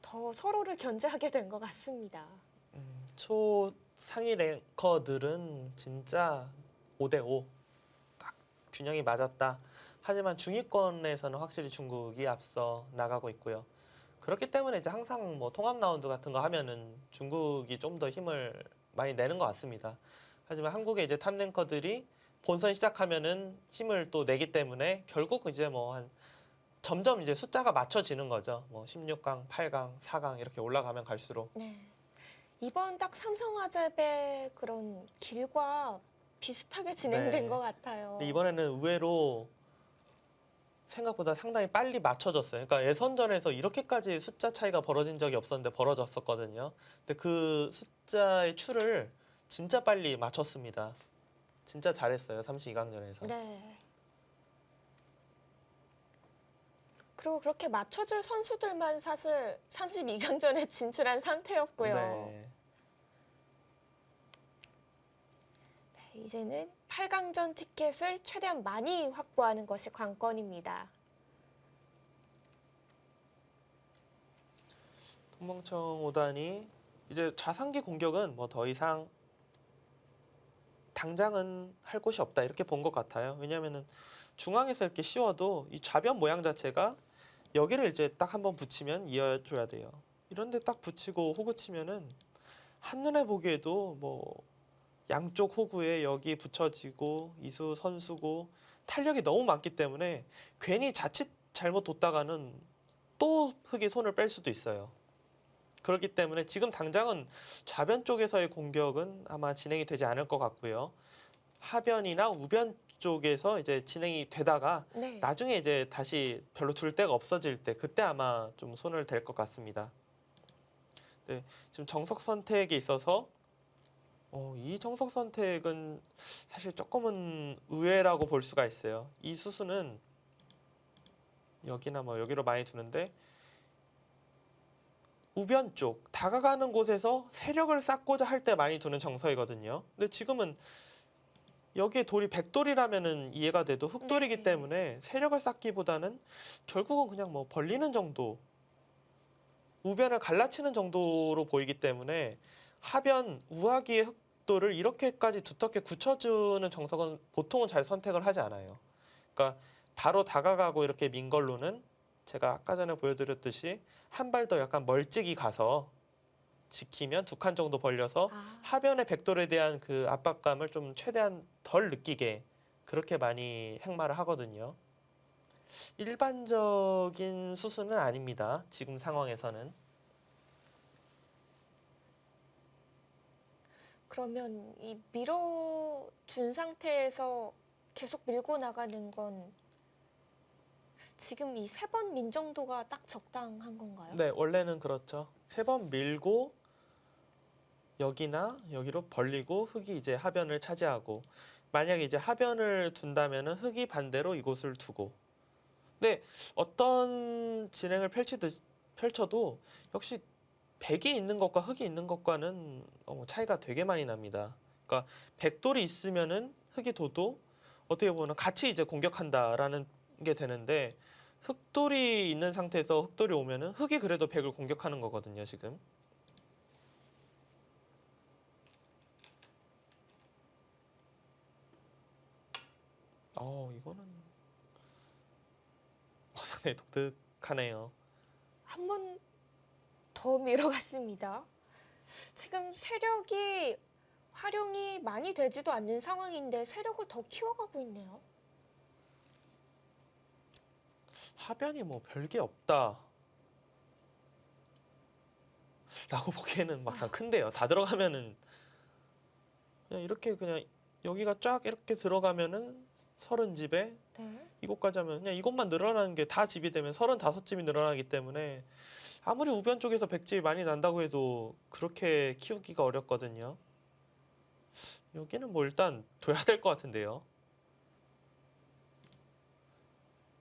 더 서로를 견제하게 된 것 같습니다. 초 상위 랭커들은 진짜 5대5 딱 균형이 맞았다. 하지만 중위권에서는 확실히 중국이 앞서 나가고 있고요. 그렇기 때문에 이제 항상 뭐 통합 라운드 같은 거 하면은 중국이 좀 더 힘을 많이 내는 것 같습니다. 하지만 한국의 이제 탑 랭커들이 본선 시작하면은 힘을 또 내기 때문에 결국 이제 뭐 한 점점 이제 숫자가 맞춰지는 거죠. 뭐 16강, 8강, 4강 이렇게 올라가면 갈수록. 네. 이번 딱 삼성화재배 그런 길과 비슷하게 진행된 네. 것 같아요. 근데 이번에는 의외로 생각보다 상당히 빨리 맞춰졌어요. 그러니까 예선전에서 이렇게까지 숫자 차이가 벌어진 적이 없었는데 벌어졌었거든요. 근데 그 숫자의 추를 진짜 빨리 맞췄습니다. 진짜 잘했어요. 32강전에서. 네. 그리고 그렇게 맞춰줄 선수들만 사실 32강전에 진출한 상태였고요. 네. 네, 이제는 8강전 티켓을 최대한 많이 확보하는 것이 관건입니다. 통멍청 5단이 이제 좌상기 공격은 뭐 더 이상 당장은 할 곳이 없다 이렇게 본 것 같아요. 왜냐하면은 중앙에서 이렇게 씌워도 이 좌변 모양 자체가 여기를 이제 딱 한번 붙이면 이어줘야 돼요. 이런데 딱 붙이고 호구 치면은 한눈에 보기에도 뭐 양쪽 호구에 여기 붙여지고 이수 선수고 탄력이 너무 많기 때문에 괜히 자칫 잘못 뒀다가는 또 흙이 손을 뺄 수도 있어요. 그렇기 때문에 지금 당장은 좌변 쪽에서의 공격은 아마 진행이 되지 않을 것 같고요. 하변이나 우변 쪽에서 이제 진행이 되다가 네. 나중에 이제 다시 별로 줄 데가 없어질 때 그때 아마 좀 손을 댈 것 같습니다. 네, 지금 정석 선택에 있어서 이 정석 선택은 사실 조금은 의외라고 볼 수가 있어요. 이 수순은 여기나 뭐 여기로 많이 두는데 우변 쪽 다가가는 곳에서 세력을 쌓고자 할 때 많이 두는 정석이거든요. 근데 지금은 여기에 돌이 백돌이라면은 이해가 돼도 흑돌이기 네. 때문에 세력을 쌓기보다는 결국은 그냥 뭐 벌리는 정도, 우변을 갈라치는 정도로 보이기 때문에 하변 우하기의 흑돌을 이렇게까지 두텁게 굳혀주는 정석은 보통은 잘 선택을 하지 않아요. 그러니까 바로 다가가고 이렇게 민 걸로는 제가 아까 전에 보여드렸듯이 한 발 더 약간 멀찍이 가서 지키면 두 칸 정도 벌려서 아, 하변의 백돌에 대한 그 압박감을 좀 최대한 덜 느끼게 그렇게 많이 행마를 하거든요. 일반적인 수순은 아닙니다. 지금 상황에서는. 그러면 이 밀어둔 상태에서 계속 밀고 나가는 건 지금 이 세 번 민 정도가 딱 적당한 건가요? 네, 원래는 그렇죠. 세 번 밀고 여기나 여기로 벌리고 흙이 이제 하변을 차지하고 만약에 이제 하변을 둔다면은 흙이 반대로 이곳을 두고 근데 어떤 진행을 펼쳐도 역시 백이 있는 것과 흙이 있는 것과는 차이가 되게 많이 납니다. 그러니까 백돌이 있으면은 흙이 둬도 어떻게 보면 같이 이제 공격한다라는 게 되는데 흑돌이 있는 상태에서 흑돌이 오면은 흙이 그래도 백을 공격하는 거거든요, 지금. 이거는 상당히 독특하네요. 한 번 더 밀어갔습니다. 지금 세력이 활용이 많이 되지도 않는 상황인데 세력을 더 키워가고 있네요. 하변이 뭐 별게 없다. 라고 보기에는 막상 큰데요. 다 들어가면은 그냥 이렇게 그냥 여기가 쫙 이렇게 들어가면은 30집에 네. 이곳까지 하면 그냥 이것만 늘어나는 게 다 집이 되면 35집이 늘어나기 때문에 아무리 우변 쪽에서 100집이 많이 난다고 해도 그렇게 키우기가 어렵거든요. 여기는 뭐 일단 둬야 될 것 같은데요.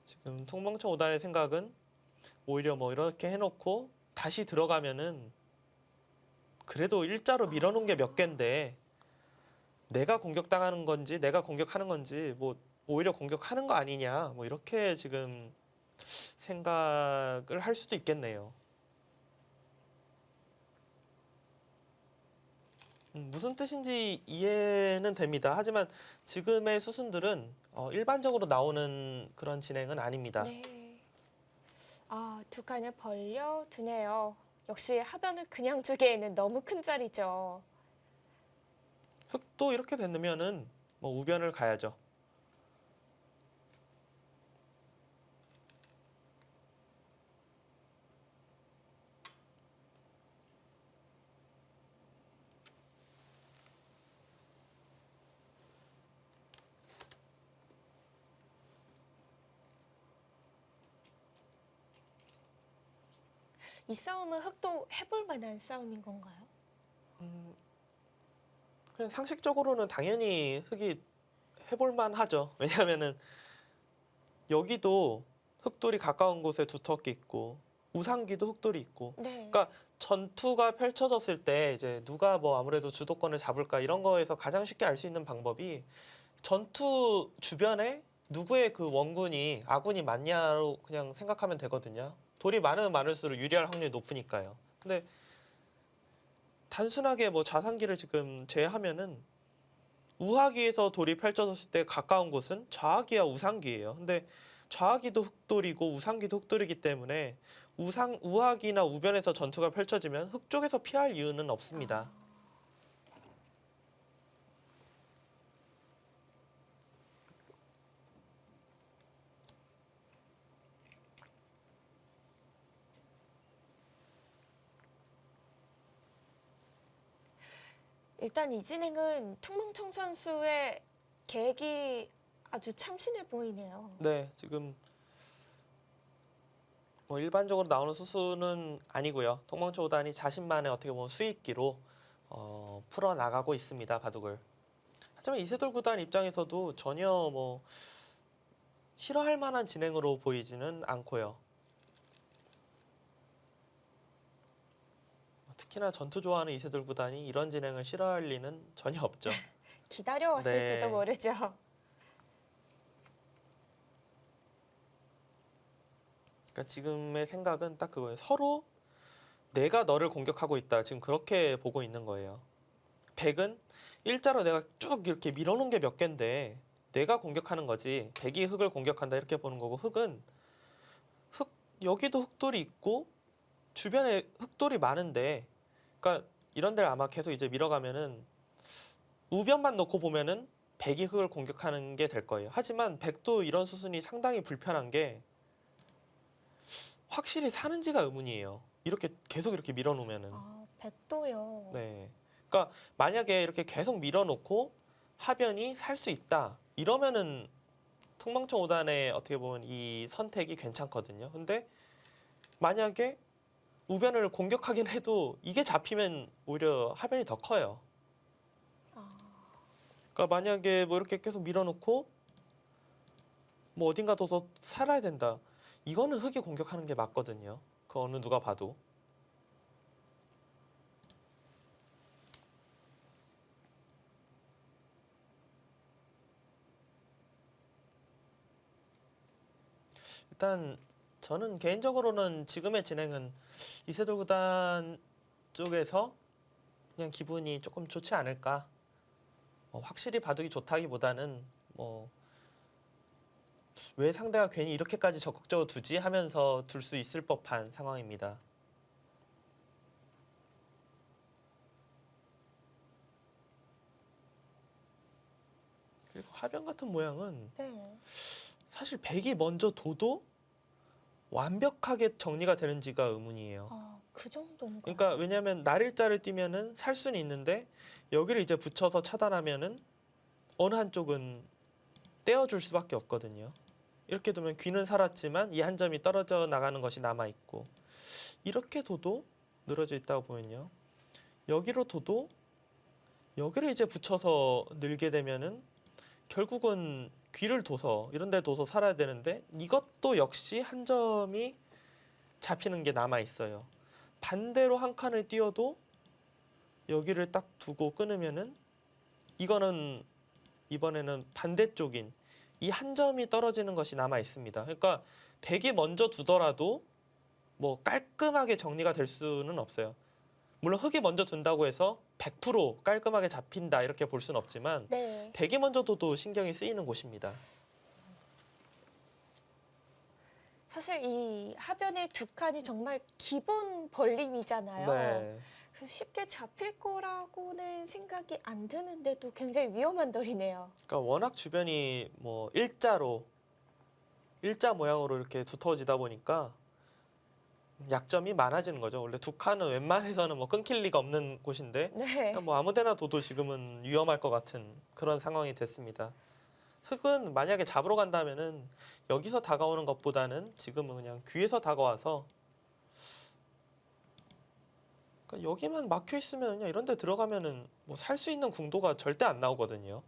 지금 통멍청 5단의 생각은 오히려 뭐 이렇게 해놓고 다시 들어가면은 그래도 일자로 밀어놓은 게 몇 갠데 내가 공격당하는 건지 내가 공격하는 건지 뭐 오히려 공격하는 거 아니냐 뭐 이렇게 지금 생각을 할 수도 있겠네요. 무슨 뜻인지 이해는 됩니다. 하지만 지금의 수순들은 일반적으로 나오는 그런 진행은 아닙니다. 네. 아, 두 칸을 벌려 두네요. 역시 하변을 그냥 주기에는 너무 큰 자리죠. 흙도 이렇게 되면은 뭐 우변을 가야죠. 이 싸움은 흑도 해볼 만한 싸움인 건가요? 음, 그냥 상식적으로는 당연히 흙이 해볼만 하죠. 왜냐하면은 여기도 흙돌이 가까운 곳에 두텁게 있고 우상기도 흙돌이 있고 네. 그러니까 전투가 펼쳐졌을 때 이제 누가 뭐 아무래도 주도권을 잡을까 이런 거에서 가장 쉽게 알 수 있는 방법이 전투 주변에 누구의 그 원군이 아군이 많냐로 그냥 생각하면 되거든요. 돌이 많으면 많을수록 유리할 확률이 높으니까요. 근데 단순하게 뭐 자산기를 지금 제하면은 우하기에서 돌이 펼쳐졌을 때 가까운 곳은 좌하기와 우상기예요. 근데 좌하기도 흑돌이고 우상기도 흑돌이기 때문에 우하기나 우변에서 전투가 펼쳐지면 흑 쪽에서 피할 이유는 없습니다. 일단 이 진행은 퉁멍청 선수의 계획이 아주 참신해 보이네요. 네, 지금 뭐 일반적으로 나오는 수순은 아니고요. 통망초 5단이 자신만의 어떻게 보면 수익기로 풀어 나가고 있습니다. 바둑을. 하지만 이세돌 구단 입장에서도 전혀 뭐 싫어할 만한 진행으로 보이지는 않고요. 특히나 전투 좋아하는 이세돌 구단이 이런 진행을 싫어할 리는 전혀 없죠. 기다려왔을지도 네. 모르죠. 그러니까 지금의 생각은 딱 그거예요. 서로 내가 너를 공격하고 있다. 지금 그렇게 보고 있는 거예요. 백은 일자로 내가 쭉 이렇게 밀어놓은 게 몇 개인데 내가 공격하는 거지. 백이 흑을 공격한다 이렇게 보는 거고 흑은 여기도 흑돌이 있고 주변에 흑돌이 많은데 그러니까 이런 데를 아마 계속 이제 밀어가면은 우변만 놓고 보면은 백이 흑을 공격하는 게 될 거예요. 하지만 백도 이런 수순이 상당히 불편한 게 확실히 사는지가 의문이에요. 이렇게 계속 이렇게 밀어놓으면은. 아, 백도요. 네. 그러니까 만약에 이렇게 계속 밀어놓고 하변이 살 수 있다. 이러면은 퉁멍청 5단의 어떻게 보면 이 선택이 괜찮거든요. 근데 만약에 우변을 공격하긴 해도 이게 잡히면 오히려 하변이 더 커요. 아, 그러니까 만약에 뭐 이렇게 계속 밀어놓고 뭐 어딘가 더 살아야 된다. 이거는 흑이 공격하는 게 맞거든요. 그 어느 누가 봐도. 일단 저는 개인적으로는 지금의 진행은 이세돌 구단 쪽에서 그냥 기분이 조금 좋지 않을까. 확실히 바둑이 좋다기보다는 뭐 왜 상대가 괜히 이렇게까지 적극적으로 두지 하면서 둘 수 있을 법한 상황입니다. 그리고 하변 같은 모양은 네. 사실 백이 먼저 둬도 완벽하게 정리가 되는지가 의문이에요. 아, 그 정도인가요? 그러니까 왜냐하면 날일자를 뛰면은 살 수는 있는데 여기를 이제 붙여서 차단하면은 어느 한쪽은 떼어줄 수밖에 없거든요. 이렇게 두면 귀는 살았지만 이 한 점이 떨어져 나가는 것이 남아 있고 이렇게 둬도 늘어져 있다고 보면요. 여기로 둬도 여기를 이제 붙여서 늘게 되면은 결국은 귀를 둬서 이런 데 둬서 살아야 되는데 이것도 역시 한 점이 잡히는 게 남아 있어요. 반대로 한 칸을 띄워도 여기를 딱 두고 끊으면은 이거는 이번에는 반대쪽인 이 한 점이 떨어지는 것이 남아 있습니다. 그러니까 백이 먼저 두더라도 뭐 깔끔하게 정리가 될 수는 없어요. 물론 흑이 먼저 둔다고 해서 100% 깔끔하게 잡힌다 이렇게 볼 수는 없지만 네. 백이 먼저 둬도 신경이 쓰이는 곳입니다. 사실 이 하변의 두 칸이 정말 기본 벌림이잖아요. 네. 그래서 쉽게 잡힐 거라고는 생각이 안 드는데도 굉장히 위험한 돌이네요. 그러니까 워낙 주변이 뭐 일자 모양으로 이렇게 두터워지다 보니까 약점이 많아지는 거죠. 원래 두 칸은 웬만해서는 뭐 끊길 리가 없는 곳인데 네. 그냥 뭐 아무데나 둬도 지금은 위험할 것 같은 그런 상황이 됐습니다. 흑은 만약에 잡으러 간다면은 여기서 다가오는 것보다는 지금은 그냥 귀에서 다가와서 그러니까 여기만 막혀 있으면 그냥 이런 데 들어가면은 뭐 살 수 있는 궁도가 절대 안 나오거든요.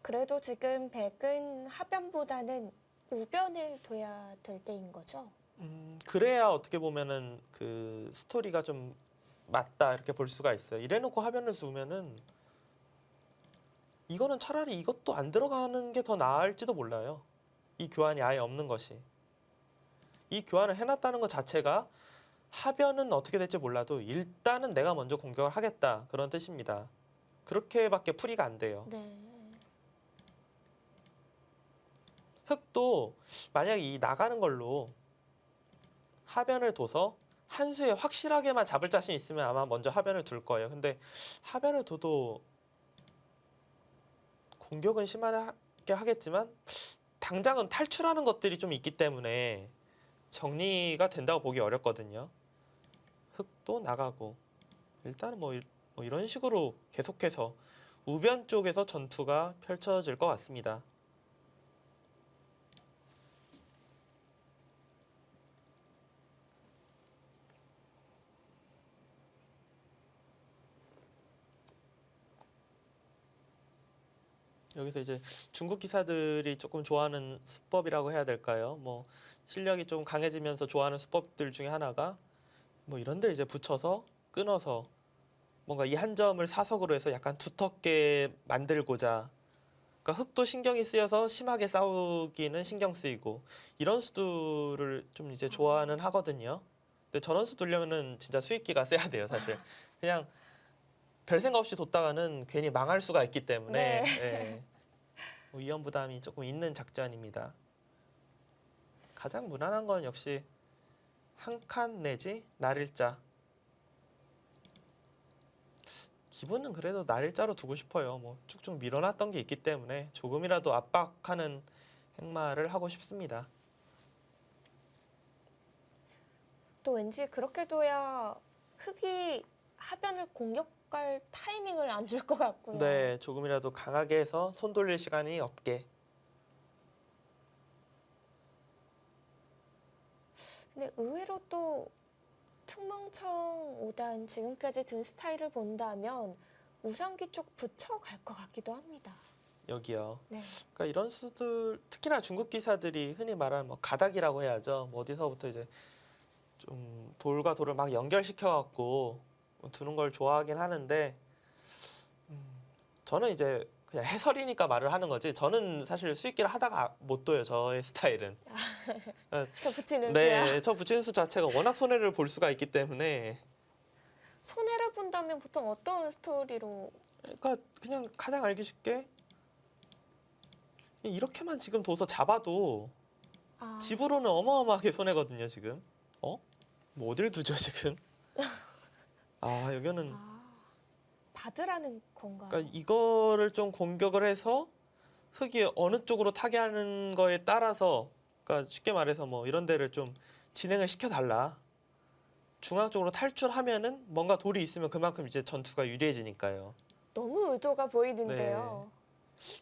그래도 지금 백은 하변보다는 우변을 둬야 될 때인 거죠? 그래야 어떻게 보면은 그 스토리가 좀 맞다 이렇게 볼 수가 있어요. 이래놓고 하변을 두면은 이거는 차라리 이것도 안 들어가는 게 더 나을지도 몰라요. 이 교환이 아예 없는 것이. 이 교환을 해놨다는 것 자체가 하변은 어떻게 될지 몰라도 일단은 내가 먼저 공격을 하겠다 그런 뜻입니다. 그렇게밖에 풀이가 안 돼요. 네. 흑도 만약에 이 나가는 걸로 하변을 둬서 한 수에 확실하게만 잡을 자신 있으면 아마 먼저 하변을 둘 거예요. 근데 하변을 둬도 공격은 심하게 하겠지만 당장은 탈출하는 것들이 좀 있기 때문에 정리가 된다고 보기 어렵거든요. 흙도 나가고 일단은 뭐 이런 식으로 계속해서 우변 쪽에서 전투가 펼쳐질 것 같습니다. 여기서 이제 중국 기사들이 조금 좋아하는 수법이라고 해야 될까요? 뭐 실력이 좀 강해지면서 좋아하는 수법들 중에 하나가 뭐 이런 데 이제 붙여서 끊어서 뭔가 이 한 점을 사석으로 해서 약간 두텁게 만들고자, 그러니까 흙도 신경이 쓰여서 심하게 싸우기는 신경 쓰이고 이런 수들을 좀 이제 좋아는 하거든요. 근데 저런 수 두려면은 진짜 수익기가 세야 돼요, 사실. 그냥 별 생각 없이 뒀다가는 괜히 망할 수가 있기 때문에 네. 예, 뭐 위험 부담이 조금 있는 작전입니다. 가장 무난한 건 역시 한 칸 내지 날일자. 기분은 그래도 날일자로 두고 싶어요. 뭐 쭉쭉 밀어놨던 게 있기 때문에 조금이라도 압박하는 행마를 하고 싶습니다. 또 왠지 그렇게 둬야 흙이 하변을 공격할 타이밍을 안 줄 것 같고요. 네, 조금이라도 강하게 해서 손 돌릴 시간이 없게. 근데 의외로 또 퉁멍청 5단 지금까지 둔 스타일을 본다면 우상기 쪽 붙여갈 것 같기도 합니다. 여기요. 네. 그러니까 이런 수들, 특히나 중국 기사들이 흔히 말하는 뭐 가닥이라고 해야죠. 뭐 어디서부터 이제 좀 돌과 돌을 막 연결시켜 갖고 두는 걸 좋아하긴 하는데, 저는 이제 그냥 해설이니까 말을 하는 거지. 저는 사실 수익기를 하다가 못 둬요. 저의 스타일은. 저 붙이는 수야. 네, 저 붙이는 수 자체가 워낙 손해를 볼 수가 있기 때문에. 손해를 본다면 보통 어떤 스토리로? 그러니까 그냥 가장 알기 쉽게 이렇게만 지금 둬서 잡아도 아, 집으로는 어마어마하게 손해거든요, 지금. 뭐 어딜 두죠, 지금? 여기는 받으라는 건가요? 그러니까 이거를 좀 공격을 해서 흙이 어느 쪽으로 타게 하는 거에 따라서, 그러니까 쉽게 말해서 뭐 이런 데를 좀 진행을 시켜달라. 중앙 쪽으로 탈출하면은 뭔가 돌이 있으면 그만큼 이제 전투가 유리해지니까요. 너무 의도가 보이는데요.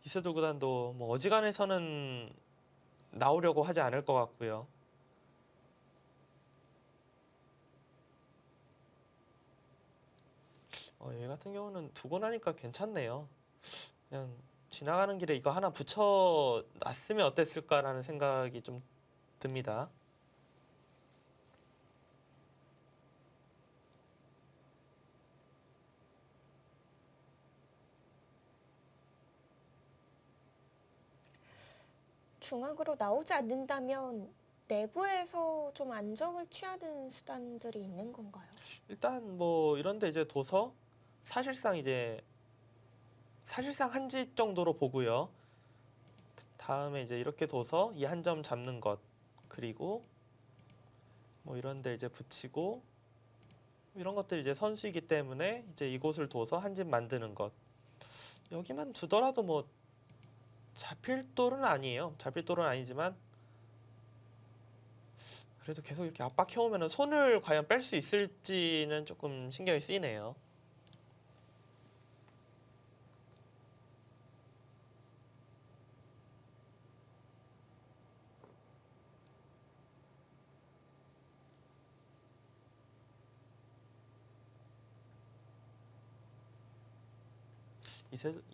이세돌 구단도 뭐 어지간해서는 나오려고 하지 않을 것 같고요. 얘 같은 경우는 두고 나니까 괜찮네요. 그냥 지나가는 길에 이거 하나 붙여 놨으면 어땠을까라는 생각이 좀 듭니다. 중앙으로 나오지 않는다면 내부에서 좀 안정을 취하는 수단들이 있는 건가요? 일단 뭐 이런데 이제 둬서 사실상 한 집 정도로 보고요. 다음에 이제 이렇게 둬서 이 한 점 잡는 것, 그리고 뭐 이런데 이제 붙이고 이런 것들이 이제 선수이기 때문에 이제 이곳을 둬서 한 집 만드는 것. 여기만 두더라도 뭐 잡힐 돌은 아니에요. 잡힐 돌은 아니지만 그래도 계속 이렇게 압박해오면 손을 과연 뺄 수 있을지는 조금 신경이 쓰이네요.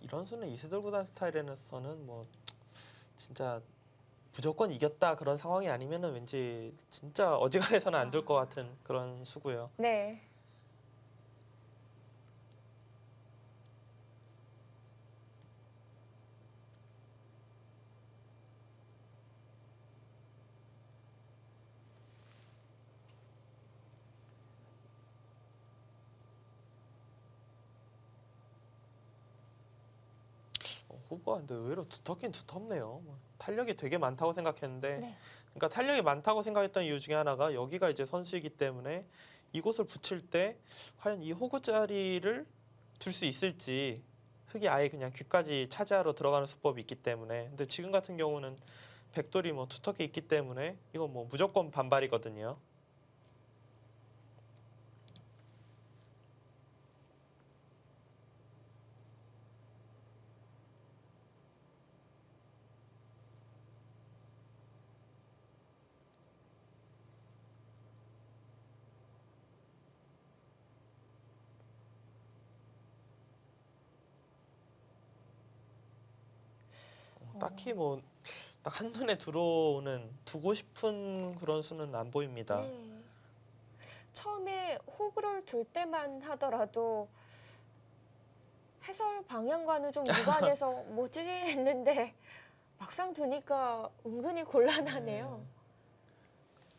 이런 수는 이세돌 구단 스타일에서는 뭐 진짜 무조건 이겼다 그런 상황이 아니면은 왠지 진짜 어지간해서는 안 둘 것 같은 그런 수고요. 네. 후보가 근데 의외로 두텁긴 두텁네요. 뭐 탄력이 되게 많다고 생각했는데, 네. 그러니까 탄력이 많다고 생각했던 이유 중에 하나가 여기가 이제 선수이기 때문에 이곳을 붙일 때 과연 이 호구 자리를 둘 수 있을지, 흙이 아예 그냥 귀까지 차지하러 들어가는 수법이 있기 때문에. 근데 지금 같은 경우는 백돌이 뭐 두텁게 있기 때문에 이건 뭐 무조건 반발이거든요. 딱히 뭐 딱 한눈에 들어오는 두고 싶은 그런 수는 안 보입니다. 네. 처음에 호구를 둘 때만 하더라도 해설 방향과는 좀 무관해서 뭐지 했는데 막상 두니까 은근히 곤란하네요.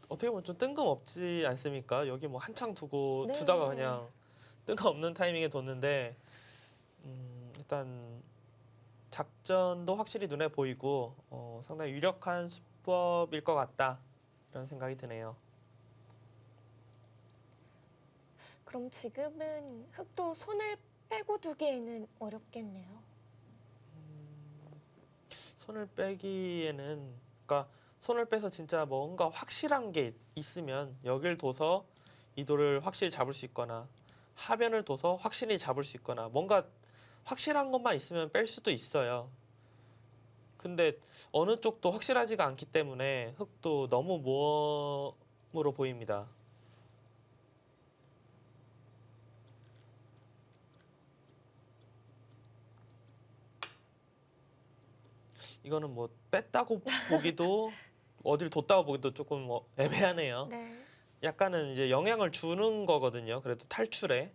어떻게 보면 좀 뜬금없지 않습니까? 여기 뭐 한창 두고 네. 두다가 그냥 뜬금없는 타이밍에 뒀는데 일단 작전도 확실히 눈에 보이고 상당히 유력한 수법일 것 같다 이런 생각이 드네요. 그럼 지금은 흑도 손을 빼고 두기에는 어렵겠네요. 손을 빼기에는 그러니까 손을 빼서 진짜 뭔가 확실한 게 있으면 여길 둬서 이 돌을 확실히 잡을 수 있거나 하변을 둬서 확실히 잡을 수 있거나 뭔가 확실한 것만 있으면 뺄 수도 있어요. 근데 어느 쪽도 확실하지가 않기 때문에 흑도 너무 모험으로 보입니다. 이거는 뭐 뺐다고 보기도 어딜 뒀다고 보기도 조금 애매하네요. 네. 약간은 이제 영향을 주는 거거든요. 그래도 탈출에.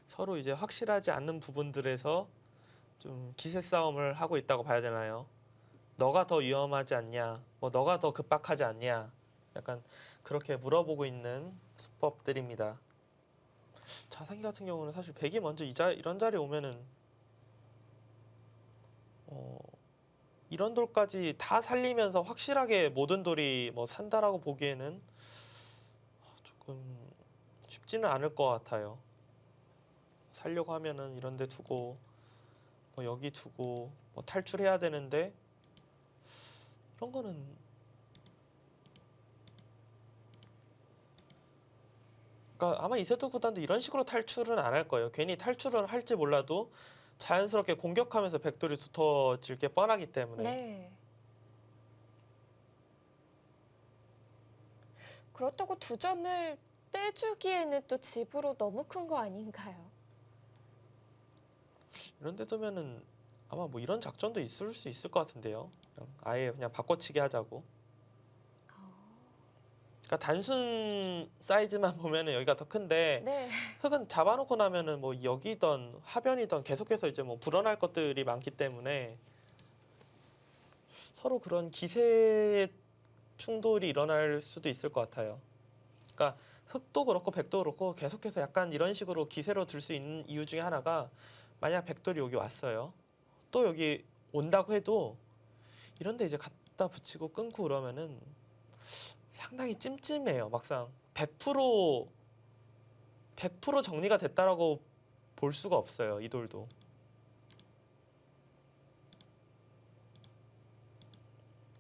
서로 이제 확실하지 않는 부분들에서 좀 기세 싸움을 하고 있다고 봐야 되나요? 너가 더 위험하지 않냐? 뭐 너가 더 급박하지 않냐? 약간 그렇게 물어보고 있는 수법들입니다. 자상기 같은 경우는 사실 백이 먼저 이런 자리에 오면은 이런 돌까지 다 살리면서 확실하게 모든 돌이 뭐 산다라고 보기에는 조금 쉽지는 않을 것 같아요. 살려고 하면은 이런 데 두고 뭐 여기 두고 뭐 탈출해야 되는데 이런 거는 그러니까 아마 이세돌 구단도 이런 식으로 탈출은 안 할 거예요. 괜히 탈출을 할지 몰라도 자연스럽게 공격하면서 백돌이 두터워질 게 뻔하기 때문에. 네. 그렇다고 두 점을 떼주기에는 또 집으로 너무 큰 거 아닌가요? 이런 데 두면은 아마 뭐 이런 작전도 있을 수 있을 것 같은데요. 아예 그냥 바꿔치기 하자고. 그러니까 단순 사이즈만 보면은 여기가 더 큰데 네. 흙은 잡아놓고 나면은 뭐 여기던 하변이던 계속해서 이제 뭐 불어날 것들이 많기 때문에 서로 그런 기세 충돌이 일어날 수도 있을 것 같아요. 그러니까 흑도 그렇고 백도 그렇고 계속해서 약간 이런 식으로 기세로 둘 수 있는 이유 중에 하나가 만약 백돌이 여기 왔어요. 또 여기 온다고 해도 이런데 이제 갖다 붙이고 끊고 그러면은 상당히 찜찜해요. 막상 100% 정리가 됐다라고 볼 수가 없어요. 이 돌도.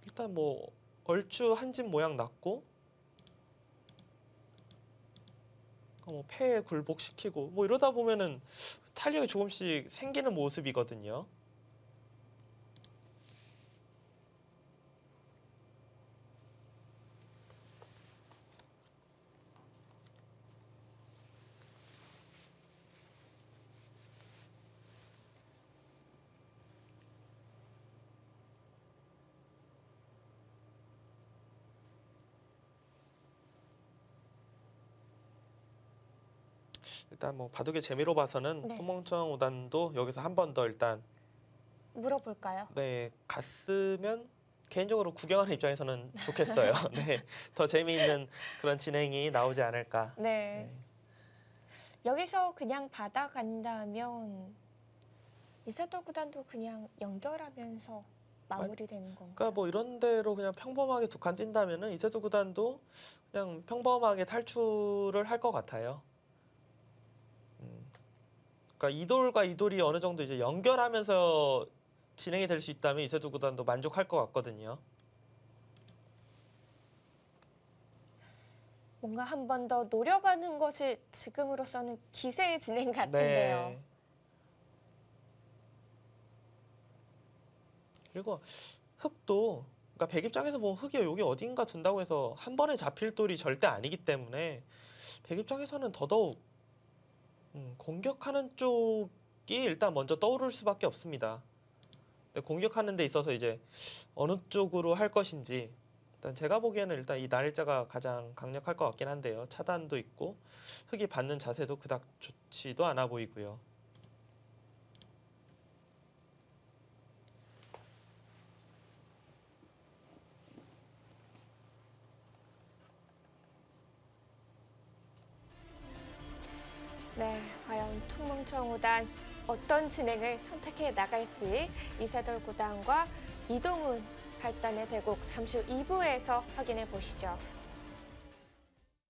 일단 뭐 얼추 한 집 모양 났고 뭐 폐에 굴복시키고 뭐 이러다 보면은 탄력이 조금씩 생기는 모습이거든요. 일단 뭐 바둑의 재미로 봐서는 네. 토멍청 오단도 여기서 한 번 더 일단 물어볼까요? 네 갔으면 개인적으로 구경하는 입장에서는 좋겠어요. 네, 더 재미있는 그런 진행이 나오지 않을까. 네. 네. 여기서 그냥 받아간다면 이세돌 구단도 그냥 연결하면서 마무리되는 건가요? 그러니까 뭐 이런 대로 그냥 평범하게 두 칸 뛴다면은 이세돌 구단도 그냥 평범하게 탈출을 할 것 같아요. 그러니까 이돌과 이돌이 어느 정도 이제 연결하면서 진행이 될 수 있다면 이세돌 구단도 만족할 것 같거든요. 뭔가 한 번 더 노려가는 것이 지금으로서는 기세의 진행 같은데요. 네. 그리고 흙도 그러니까 백 입장에서 뭐 흙이 여기 어딘가 둔다고 해서 한 번에 잡힐 돌이 절대 아니기 때문에 백 입장에서는 더더욱 공격하는 쪽이 일단 먼저 떠오를 수밖에 없습니다. 근데 공격하는 데 있어서 이제 어느 쪽으로 할 것인지 일단 제가 보기에는 일단 이 날일자가 가장 강력할 것 같긴 한데요. 차단도 있고 흙이 받는 자세도 그닥 좋지도 않아 보이고요. 네, 과연 퉁뭉청우단 어떤 진행을 선택해 나갈지 이세돌 구단과 이동훈 팔단의 대국 잠시 후 2부에서 확인해 보시죠.